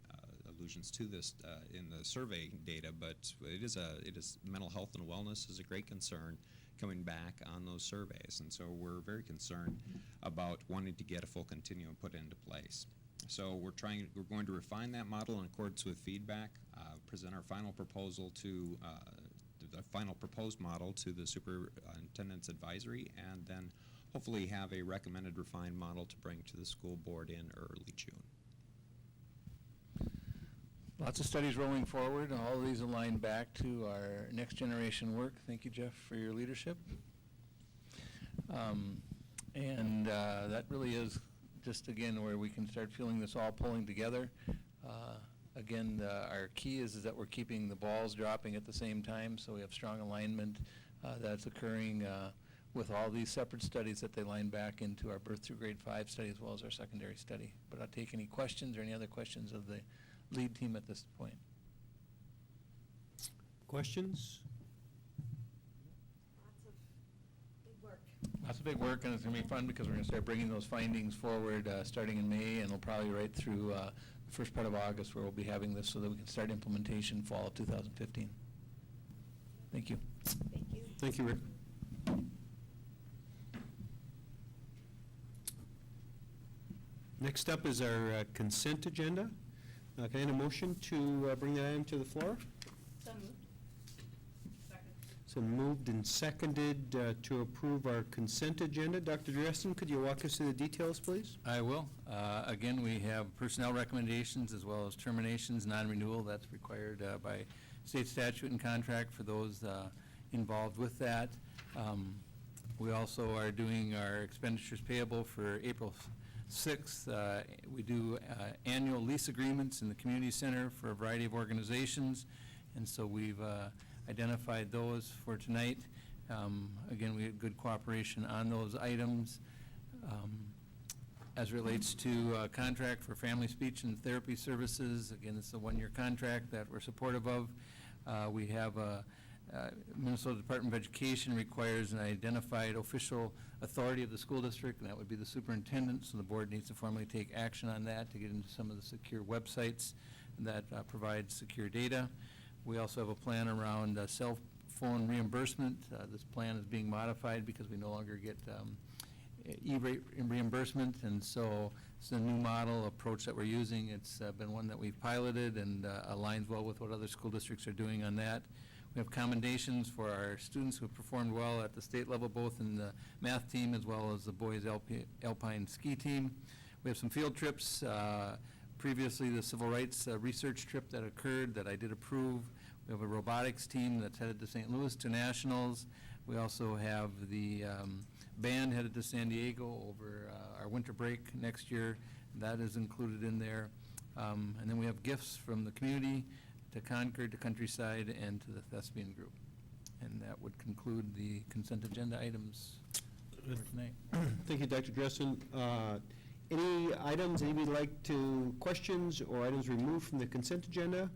allusions to this in the survey data, but it is mental health and wellness is a great concern coming back on those surveys, and so we're very concerned about wanting to get a full continuum put into place. So we're going to refine that model in accordance with feedback, present our final proposal to the final proposed model to the superintendent's advisory, and then hopefully have a recommended refined model to bring to the school board in early June. Lots of studies rolling forward, and all of these align back to our next generation work. Thank you, Jeff, for your leadership. That really is just, again, where we can start feeling this all pulling together. Again, our key is that we're keeping the balls dropping at the same time, so we have strong alignment that's occurring with all these separate studies that they line back into our birth through grade 5 study as well as our secondary study. But I'll take any questions or any other questions of the lead team at this point. Questions? Lots of big work, and it's going to be fun because we're going to start bringing those findings forward starting in May, and it'll probably right through the first part of August where we'll be having this so that we can start implementation fall of 2015. Thank you. Thank you. Thank you, Rick. Next up is our consent agenda. Can I have a motion to bring that item to the floor? So moved. Second. So moved and seconded to approve our consent agenda. Dr. Dressen, could you walk us through the details, please? I will. Again, we have personnel recommendations as well as terminations, non-renewal. That's required by state statute and contract for those involved with that. We also are doing our expenditures payable for April 6th. We do annual lease agreements in the community center for a variety of organizations, and so we've identified those for tonight. Again, we had good cooperation on those items. As relates to a contract for family speech and therapy services, again, it's a one-year contract that we're supportive of. We have Minnesota Department of Education requires an identified official authority of the school district, and that would be the superintendent, so the board needs to formally take action on that to get into some of the secure websites that provide secure data. We also have a plan around cell phone reimbursement. This plan is being modified because we no longer get E-rate reimbursement, and so it's a new model approach that we're using. It's been one that we've piloted and aligns well with what other school districts are doing on that. We have commendations for our students who have performed well at the state level, both in the math team as well as the boys alpine ski team. We have some field trips. Previously, the civil rights research trip that occurred that I did approve. We have a robotics team that's headed to St. Louis to nationals. We also have the band headed to San Diego over our winter break next year. That is included in there. And then we have gifts from the community to Concord, to Countryside, and to the Thespian Group. And that would conclude the consent agenda items for tonight. Thank you, Dr. Dressen. Any items anybody would like to, questions or items removed from the consent agenda?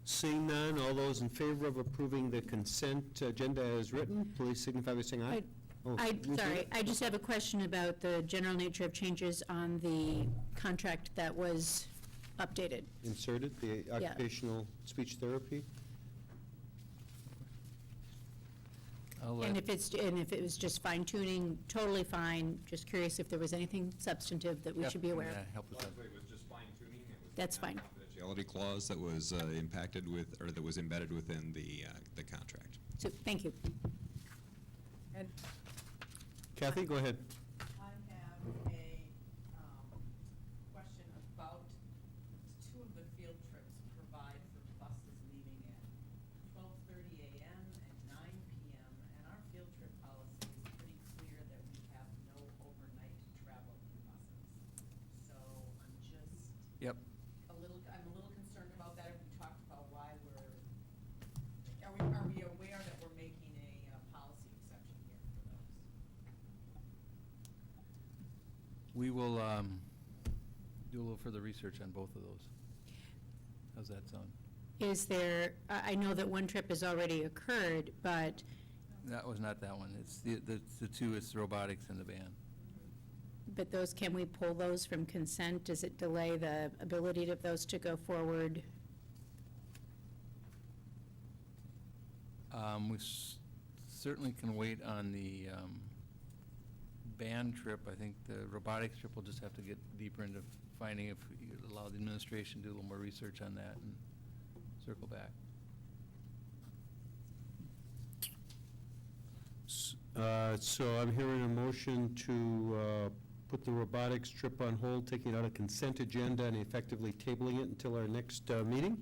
Seeing none, all those in favor of approving the consent agenda as written, please signify by saying aye. Sorry, I just have a question about the general nature of changes on the contract that was updated. Inserted, the occupational speech therapy. And if it was just fine tuning, totally fine. Just curious if there was anything substantive that we should be aware of. Help with that. It was just fine tuning. That's fine. confidentiality clause that was impacted with, or that was embedded within the contract. So, thank you. And Kathy, go ahead. I have a question about two of the field trips provide for buses leaving at 12:30 a.m. and 9 p.m. And our field trip policy is pretty clear that we have no overnight travel in buses. So I'm just Yep. I'm a little concerned about that. Have we talked about why are we aware that we're making a policy exception here for those? We will do a little further research on both of those. How's that sound? Is there, I know that one trip has already occurred, but That was not that one. It's the two, it's the robotics and the band. those, can we pull those from consent? Does it delay the ability of those to go forward? We certainly can wait on the band trip. I think the robotics trip, we'll just have to get deeper into finding if you allow the administration to do a little more research on that and circle back. So I'm hearing a motion to put the robotics trip on hold, taking it out of consent agenda and effectively tabling it until our next meeting?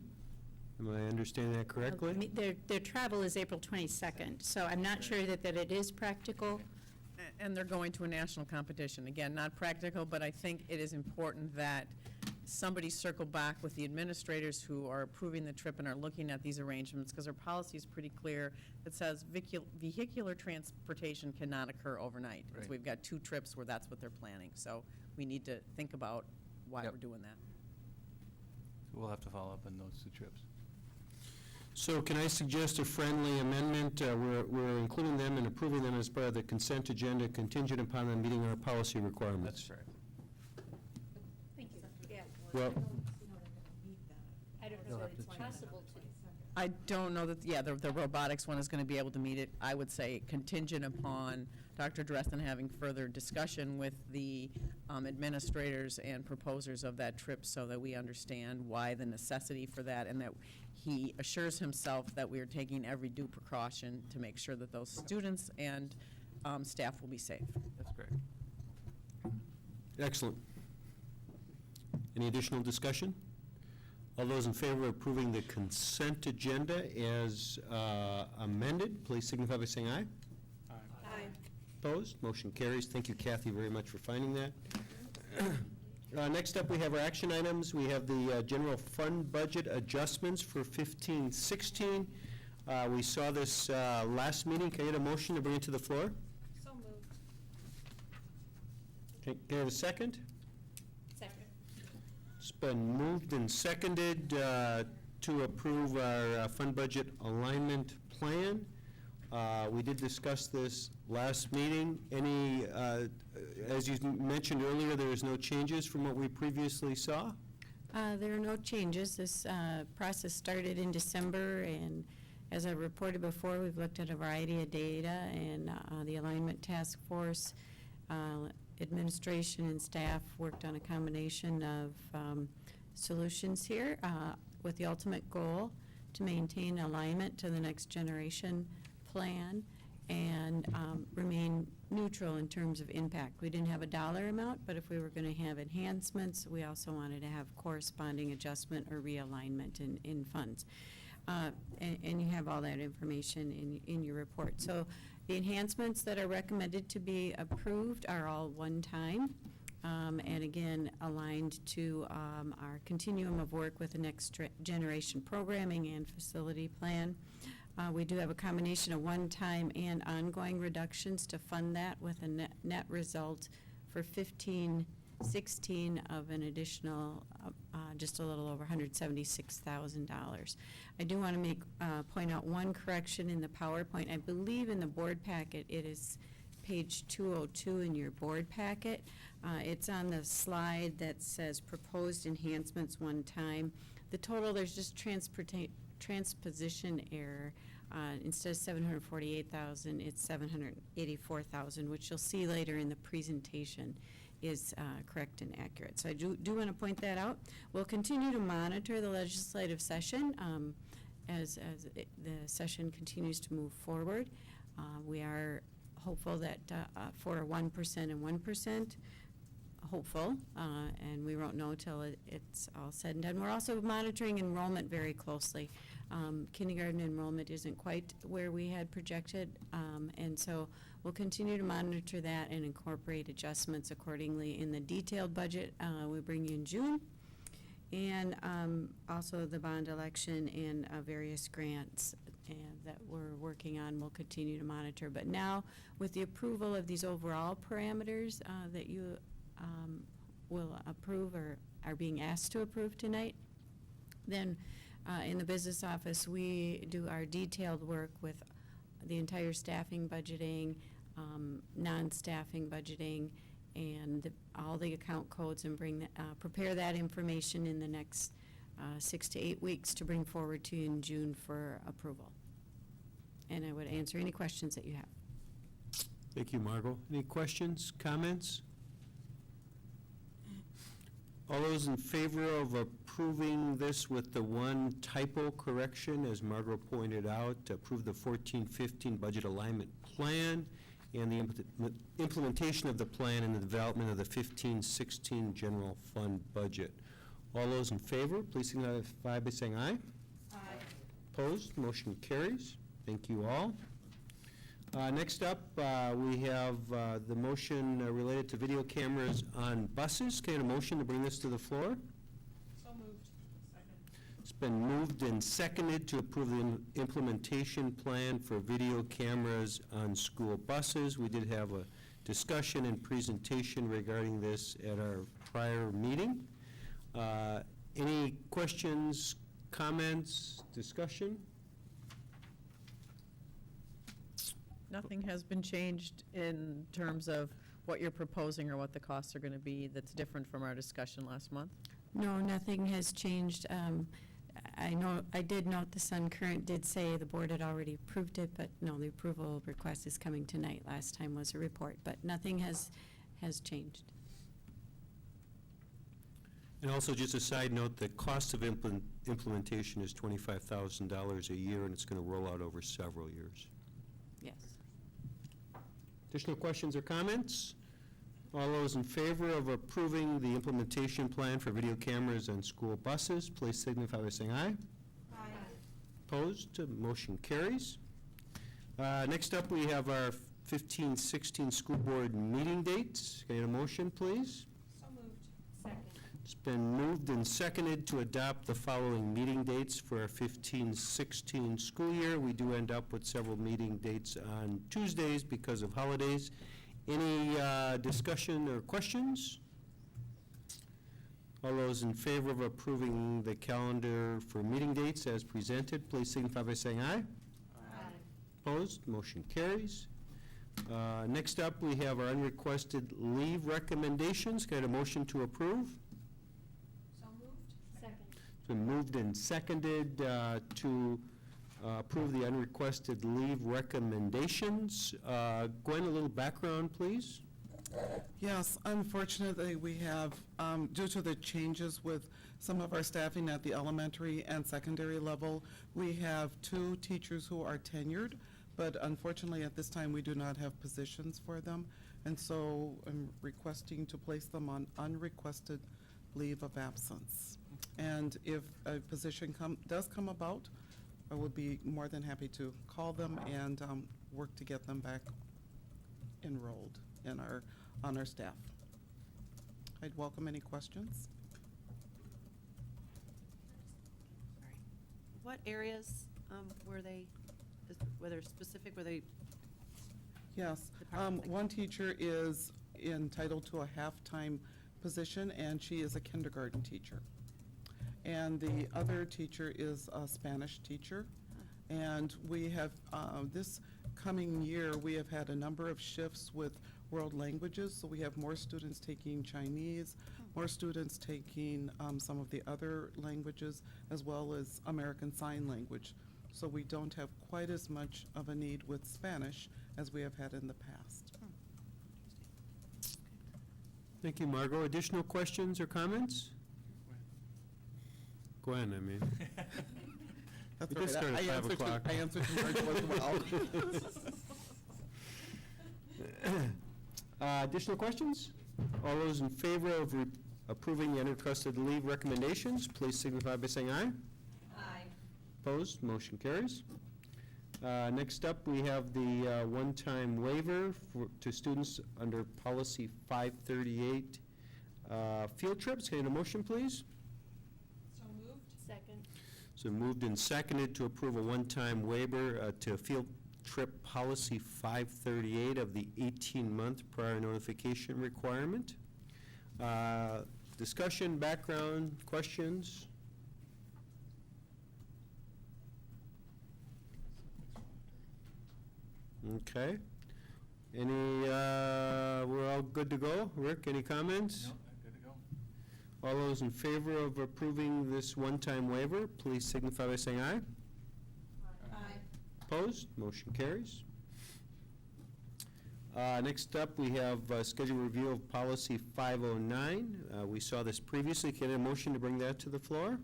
Am I understanding that correctly? Their travel is April 22nd, so I'm not sure that it is practical. And they're going to a national competition. Again, not practical, but I think it is important that somebody circle back with the administrators who are approving the trip and are looking at these arrangements, because our policy is pretty clear. It says vehicular transportation cannot occur overnight. So Right. we've got two trips where that's what they're planning. So we need to think about why Yep. we're doing that. So we'll have to follow up on those two trips. So can I suggest a friendly amendment? We're including them and approving them as part of the consent agenda contingent upon them meeting our policy requirements. That's correct. Thank you. Yeah. Well, I don't You'll know have that it's to check. possible to. I don't know that, the robotics one is going to be able to meet it. I would say contingent upon Dr. Dresden having further discussion with the administrators and proposers of that trip so that we understand why the necessity for that, and that he assures himself that we are taking every due precaution to make sure that those students and staff will be safe. That's correct. excellent. Any additional discussion? All those in favor of approving the consent agenda as amended, please signify by saying aye. Aye. Opposed? Motion carries. Thank you, Kathy, very much for finding that. Next up, we have our action items. We have the general fund budget adjustments for 15-16. We saw this last meeting. Can I get a motion to bring it to the floor? So moved. Can I have a second? Second. It's been moved and seconded to approve our fund budget alignment plan. We did discuss this last meeting. Any, as you mentioned earlier, there is no changes from what we previously saw? There are no changes. This process started in December, and as I reported before, we've looked at a variety of data, and the Alignment Task Force, administration and staff worked on a combination of solutions here with the ultimate goal to maintain alignment to the next generation plan and remain neutral in terms of impact. We didn't have a dollar amount, but if we were going to have enhancements, we also wanted to have corresponding adjustment or realignment in funds. And you have all that information in your report. So the enhancements that are recommended to be approved are all one-time, and again, aligned to our continuum of work with the next generation programming and facility plan. We do have a combination of one-time and ongoing reductions to fund that, with a net result for 15-16 of an additional just a little over $176,000. I do want to point out one correction in the PowerPoint. I believe in the board packet it is page 202 in your board packet. It's on the slide that says proposed enhancements one time. The total, there's just transposition error. Instead of 748,000, it's 784,000, which you'll see later in the presentation. is correct and accurate. So I do want to point that out. We'll continue to monitor the legislative session as the session continues to move forward. We are hopeful that for 1% and 1%, hopeful, and we won't know till it's all said and done. We're also monitoring enrollment very closely. Kindergarten enrollment isn't quite where we had projected, and so we'll continue to monitor that and incorporate adjustments accordingly in the detailed budget we bring you in June, and also the bond election and various grants that we're working on, we'll continue to monitor. But now, with the approval of these overall parameters that you will approve or are being asked to approve tonight, then in the business office, we do our detailed work with the entire staffing budgeting, non-staffing budgeting, and all the account codes, and prepare that information in the next 6 to 8 weeks to bring forward to you in June for approval. And I would answer any questions that you have. Thank you, Margot. Any questions, comments? All those in favor of approving this with the one typo correction, as Margot pointed out, to approve the 14-15 budget alignment plan and the implementation of the plan and the development of the 15-16 general fund budget. All those in favor, please signify by saying aye. Aye. Opposed? Motion carries. Thank you all. Next up, we have the motion related to video cameras on buses. Can I get a motion to bring this to the floor? So moved. Second. It's been moved and seconded to approve the implementation plan for video cameras on school buses. We did have a discussion and presentation regarding this at our prior meeting. Any questions, comments, discussion? Nothing has been changed in terms of what you're proposing or what the costs are going to be that's different from our discussion last month? No, nothing has changed. I did note the Sun Current did say the board had already approved it, but no, the approval request is coming tonight. Last time was a report, but nothing has changed. And also, just a side note, the cost of implementation is $25,000 a year, and it's going to roll out over several years. Yes. Additional questions or comments? All those in favor of approving the implementation plan for video cameras on school buses, please signify by saying aye. Aye. Opposed? Motion carries. Next up, we have our 15-16 school board meeting dates. Can I get a motion, please? So moved. Second. It's been moved and seconded to adopt the following meeting dates for our 15-16 school year. We do end up with several meeting dates on Tuesdays because of holidays. Any discussion or questions? All those in favor of approving the calendar for meeting dates as presented, please signify by saying aye. Aye. Opposed? Motion carries. Next up, we have our unrequested leave recommendations. Can I get a motion to approve? So moved. Second. It's been moved and seconded to approve the unrequested leave recommendations. Gwen, a little background, please. Yes, unfortunately, we have, due to the changes with some of our staffing at the elementary and secondary level, we have 2 teachers who are tenured, but unfortunately, at this time, we do not have positions for them, and so I'm requesting to place them on unrequested leave of absence. And if a position does come about, I would be more than happy to call them and work to get them back enrolled on our staff. I'd welcome any questions. What areas were they specific? Were they? Yes, one teacher is entitled to a half-time position, and she is a kindergarten teacher. And the other teacher is a Spanish teacher. And we have, this coming year, we have had a number of shifts with world languages. So we have more students taking Chinese, more students taking some of the other languages, as well as American Sign Language. So we don't have quite as much of a need with Spanish as we have had in the past. Thank you, Margot. Additional questions or comments? Gwen, I mean. That's We did all start right. at 5 o'clock. I answered to Mark as well. Additional questions? All those in favor of approving the unrequested leave recommendations, please signify by saying aye. Aye. Opposed, motion carries. Next up, we have the one-time waiver to students under policy 538, field trips. Can I get a motion, please? So moved. Second. So moved and seconded to approve a one-time waiver to field trip policy 538 of the 18-month prior notification requirement. Discussion, background, questions? Okay. Any, we're all good to go? Rick, any comments? No, good to go. All those in favor of approving this one-time waiver, please signify by saying aye. Aye. Opposed? Motion carries. Next up, we have scheduled review of policy 509. We saw this previously. Can I get a motion to bring that to the floor?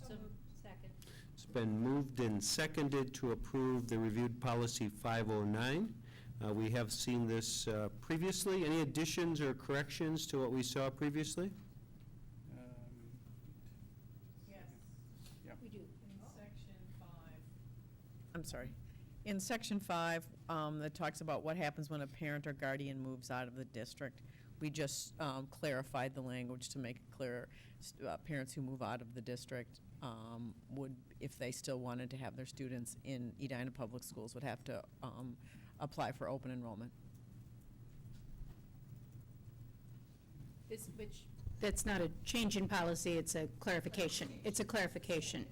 So moved. Second. It's been moved and seconded to approve the reviewed policy 509. We have seen this previously. Any additions or corrections to what we saw previously? Yes. Yep. We do. In section 5. I'm sorry. In section 5, that talks about what happens when a parent or guardian moves out of the district. We just clarified the language to make it clear. Parents who move out of the district would, if they still wanted to have their students in Edina Public Schools, would have to apply for open enrollment. This, which. That's not a change in policy, it's a clarification. It's a clarification.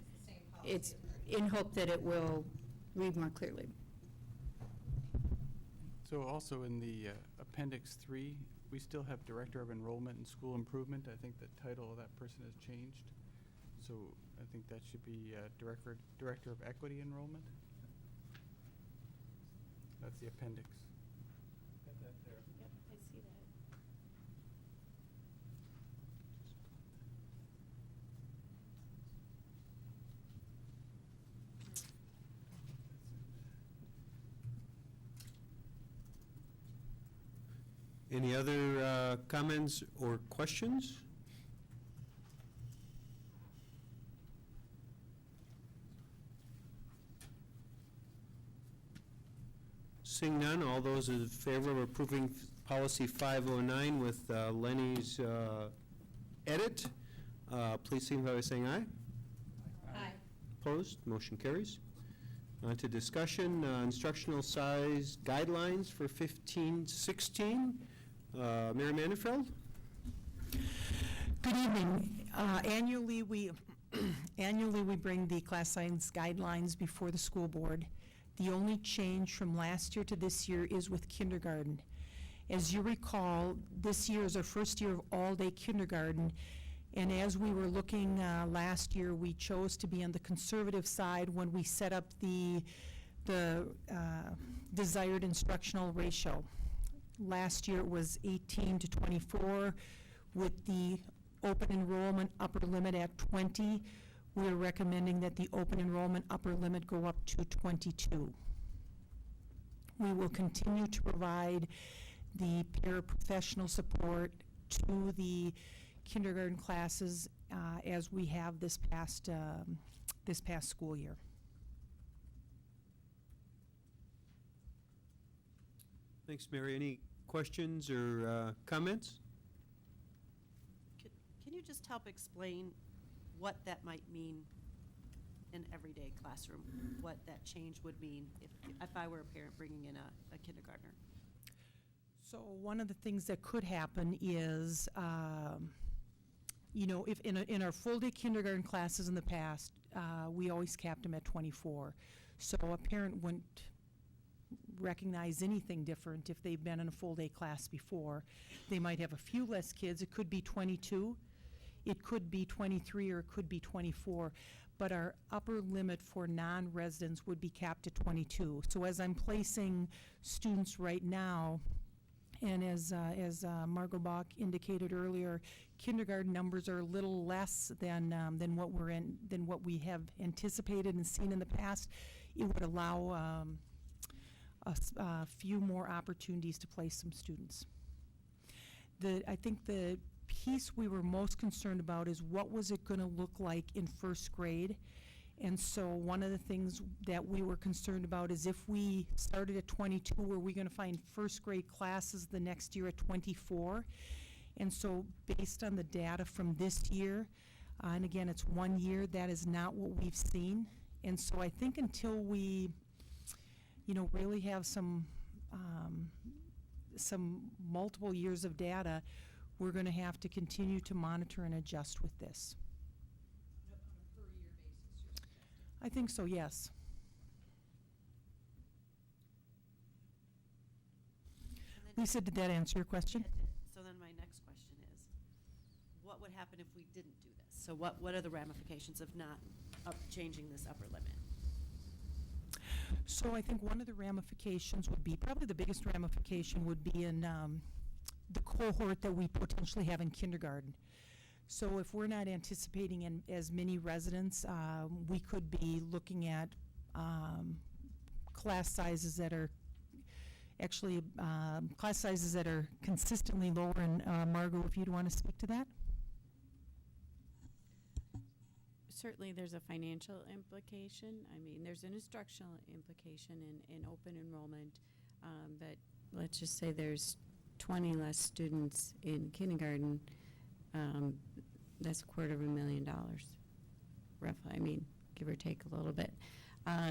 It's in hope that it will read more clearly. So also in the Appendix 3, we still have Director of Enrollment and School Improvement. I think the title of that person has changed. So I think that should be Director of Equity Enrollment. That's the appendix. Got that there. Yep, I see that. Any other comments or questions? Seeing none, all those in favor of approving policy 509 with Lenny's edit, please signify by saying aye. Aye. Opposed? Motion carries. On to discussion, instructional size guidelines for 15-16. Mary Manderfeld? Good evening. Annually, we bring the class size guidelines before the school board. The only change from last year to this year is with kindergarten. As you recall, this year is our first year of all-day kindergarten, and as we were looking last year, we chose to be on the conservative side when we set up the desired instructional ratio. Last year it was 18 to 24, with the open enrollment upper limit at 20. We're recommending that the open enrollment upper limit go up to 22. We will continue to provide the paraprofessional support to the kindergarten classes as we have this past school year. Thanks, Mary. Any questions or comments? Can you just help explain what that might mean in everyday classroom, what that change would mean if I were a parent bringing in a kindergartner? So one of the things that could happen is, if in our full-day kindergarten classes in the past, we always capped them at 24. So a parent wouldn't recognize anything different if they've been in a full-day class before. They might have a few less kids. It could be 22. It could be 23, or it could be 24. But our upper limit for non-residents would be capped at 22. So as I'm placing students right now And as Margot Bach indicated earlier, kindergarten numbers are a little less than what we have anticipated and seen in the past. It would allow a few more opportunities to place some students. I think the piece we were most concerned about is what was it going to look like in first grade. And so one of the things that we were concerned about is if we started at 22, were we going to find first grade classes the next year at 24? And so based on the data from this year, and again, it's 1 year, that is not what we've seen. And so I think until we, really have some multiple years of data, we're going to have to continue to monitor and adjust with this. I think so, yes. Lisa, did that answer your question? It did. So then my next question is, what would happen if we didn't do this? So what are the ramifications of not changing this upper limit? So I think one of the ramifications would be, probably the biggest ramification would be in the cohort that we potentially have in kindergarten. So if we're not anticipating as many residents, we could be looking at class sizes that are consistently lower. And Margot, if you'd want to speak to that? Certainly, there's a financial implication. I mean, there's an instructional implication in open enrollment, but let's just say there's 20 less students in kindergarten. That's $250,000, roughly. I mean, give or take a little bit.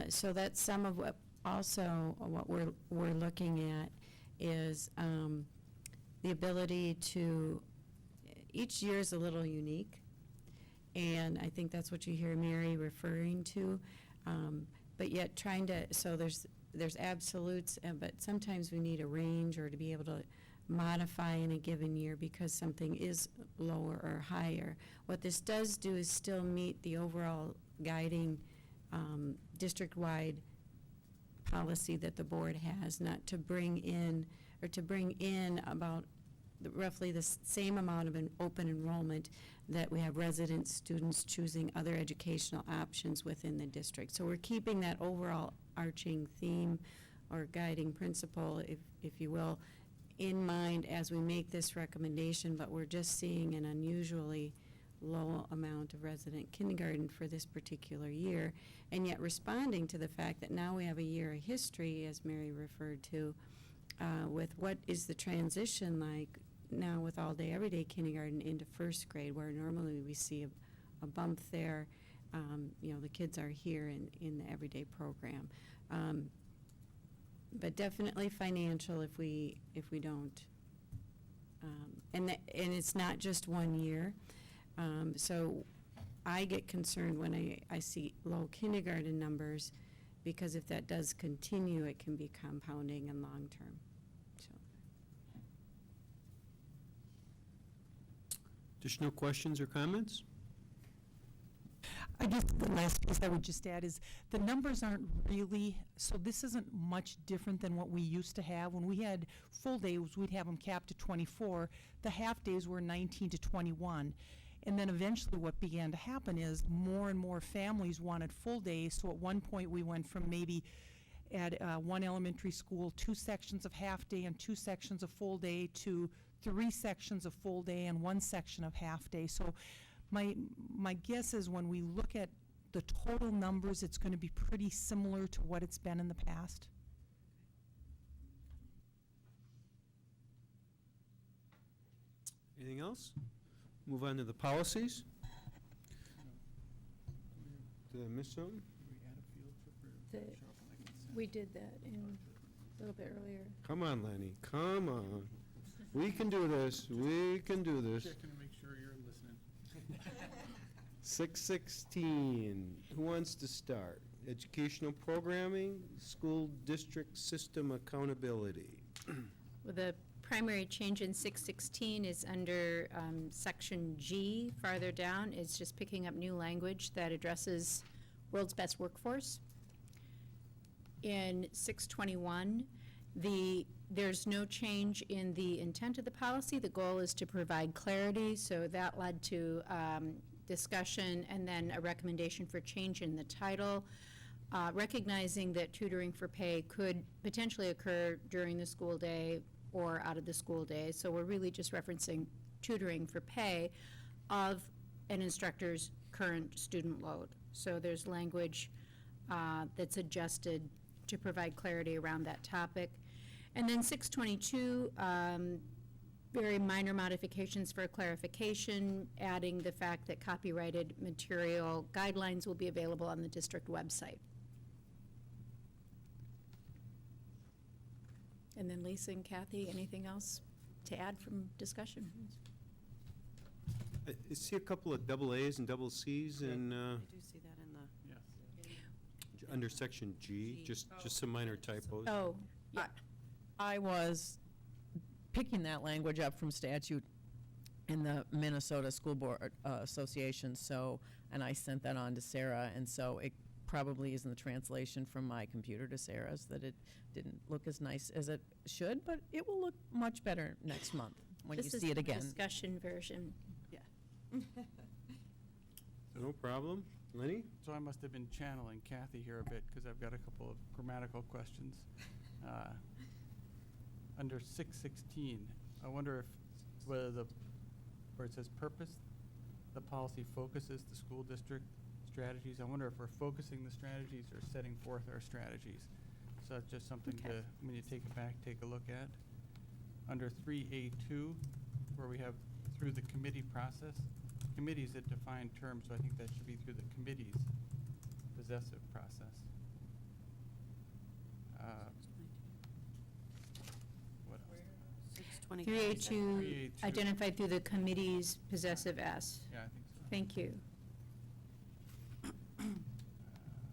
So that's some of what we're looking at is the ability to. Each year is a little unique, and I think that's what you hear Mary referring to. But yet trying to. So there's absolutes, but sometimes we need a range or to be able to modify in a given year because something is lower or higher. What this does do is still meet the overall guiding district-wide policy that the board has, not to bring in about roughly the same amount of an open enrollment that we have resident students choosing other educational options within the district. So we're keeping that overall arching theme or guiding principle, if you will, in mind as we make this recommendation, but we're just seeing an unusually low amount of resident kindergarten for this particular year, and yet responding to the fact that now we have a year of history, as Mary referred to, with what is the transition like now with all-day, everyday kindergarten into first grade, where normally we see a bump there. The kids are here in the everyday program. But definitely financial if we don't, and it's not just 1 year. So I get concerned when I see low kindergarten numbers, because if that does continue, it can be compounding and long term. So. Additional questions or comments? I guess the last piece I would just add is the numbers aren't really, so this isn't much different than what we used to have. When we had full days, we'd have them capped at 24. The half days were 19 to 21. And then eventually what began to happen is more and more families wanted full days. So at one point we went from maybe at one elementary school, 2 sections of half day and 2 sections of full day to 3 sections of full day and 1 section of half day. So my guess is when we look at the total numbers, it's going to be pretty similar to what it's been in the past. Anything else? Move on to the policies. Did I miss something? We did that a little bit earlier. Come on, Lenny, come on. We can do this, we can do this. Checking to make sure you're listening. 616, who wants to start? Educational programming, school district system accountability. Well, the primary change in 616 is under section G, farther down. It's just picking up new language that addresses world's best workforce. In 621, There's no change in the intent of the policy. The goal is to provide clarity, so that led to discussion and then a recommendation for change in the title, recognizing that tutoring for pay could potentially occur during the school day or out of the school day. So we're really just referencing tutoring for pay of an instructor's current student load. So there's language that's adjusted to provide clarity around that topic. And then 622, very minor modifications for clarification, adding the fact that copyrighted material guidelines will be available on the district website. And then Lisa and Kathy, anything else to add from discussion? I see a couple of double A's and double C's in, I do see that in the. under section G, just some minor typos. Oh, yeah. I was picking that language up from statute in the Minnesota School Board Association, so, and I sent that on to Sarah, and so it probably is in the translation from my computer to Sarah's, that it didn't look as nice as it should, but it will look much better next month when you see it again. This is the discussion version. Yeah. No problem. Lenny? So I must have been channeling Kathy here a bit, because I've got a couple of grammatical questions. Under 616, I wonder if, where it says purpose, the policy focuses the school district strategies. I wonder if we're focusing the strategies or setting forth our strategies. So that's just something to, when you take it back, take a look at. Under 3A2, where we have through the committee process, committees that define terms, so I think that should be through the committee's possessive process. What else? 3A2 identified through the committee's possessive S. Yeah, I think so. Thank you. What else on that one?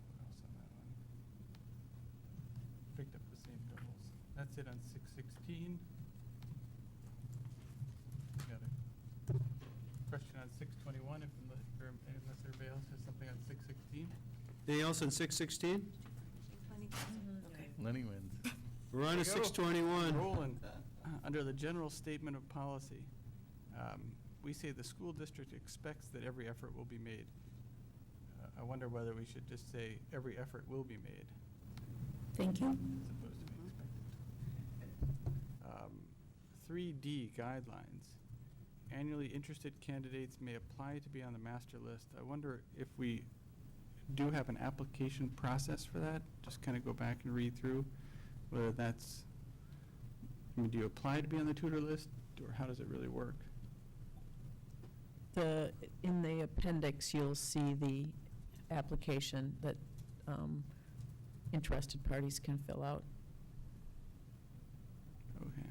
Picked up the same doubles. That's it on 616. Got a question on 621, unless everybody else has something on 616. Anything else on 616? Lenny wins. We're on to 621. Rolling. Under the general statement of policy, we say the school district expects that every effort will be made. I wonder whether we should just say every effort will be made. Thank you. As opposed to be expected. 3D guidelines. Annually interested candidates may apply to be on the master list. I wonder if we do have an application process for that. Just kind of go back and read through whether that's, I mean, do you apply to be on the tutor list, or how does it really work? In the appendix, you'll see the application that interested parties can fill out. Okay.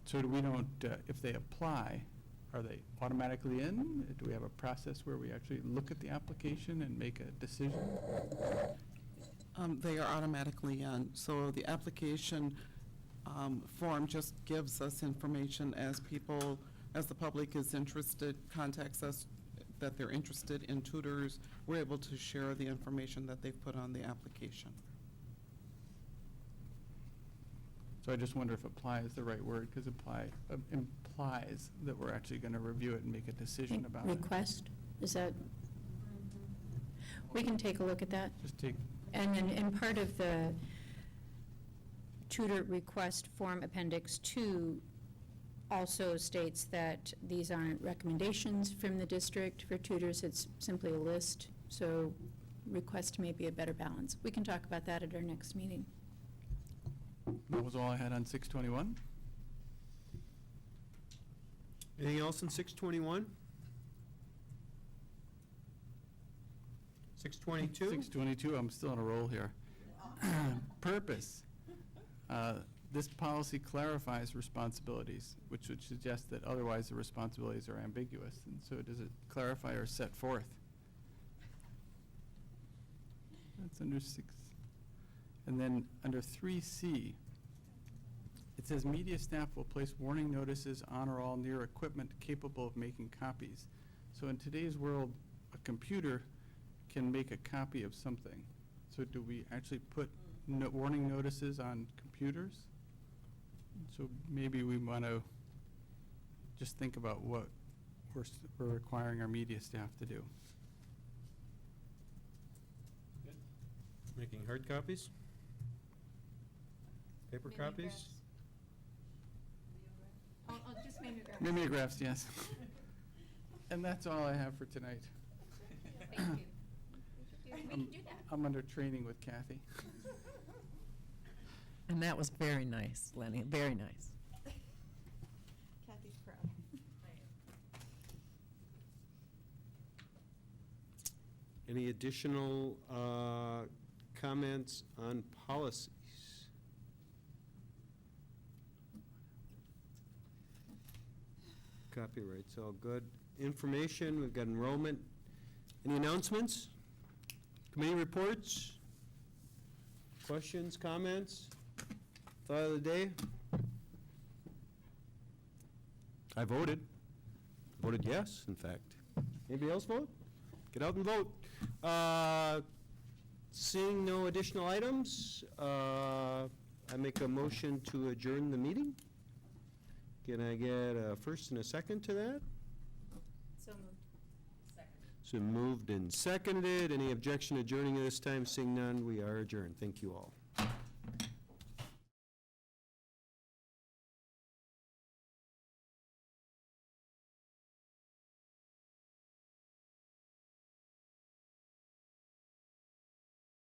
So we don't, if they apply, are they automatically in? Do we have a process where we actually look at the application and make a decision? They are automatically in. So the application form just gives us information as people, as the public is interested, contacts us that they're interested in tutors. We're able to share the information that they've put on the application. So I just wonder if apply is the right word, because apply implies that we're actually going to review it and make a decision about it. Request, is that? We can take a look at that. Just take, And then, in part of the tutor request form appendix 2 also states that these aren't recommendations from the district for tutors, it's simply a list. So request may be a better balance. We can talk about that at our next meeting. that was all I had on 621. Anything else in 621? 622? 622, I'm still on a roll here. Purpose. This policy clarifies responsibilities, which would suggest that otherwise the responsibilities are ambiguous. And so does it clarify or set forth? That's under 6. And then under 3C, it says media staff will place warning notices on or all near equipment capable of making copies. So in today's world, a computer can make a copy of something. So do we actually put warning notices on computers. So maybe we want to just think about what we're requiring our media staff to do. Making hard copies? Paper copies? Oh, just mimeographs. Mimeographs, yes. And that's all I have for tonight. Thank you. We can do that. I'm under training with Kathy. And that was very nice, Lenny, very nice. Kathy's proud. Any additional comments on policies? Copyright's all good. Information, we've got enrollment. Any announcements? Committee reports? Questions, comments? Thought of the day? I voted. Voted yes, in fact. Anybody else vote? Get out and vote. Seeing no additional items, I make a motion to adjourn the meeting. Can I get a first and a second to that? So moved. Second. So moved and seconded. Any objection adjourning at this time? Seeing none, we are adjourned. Thank you all.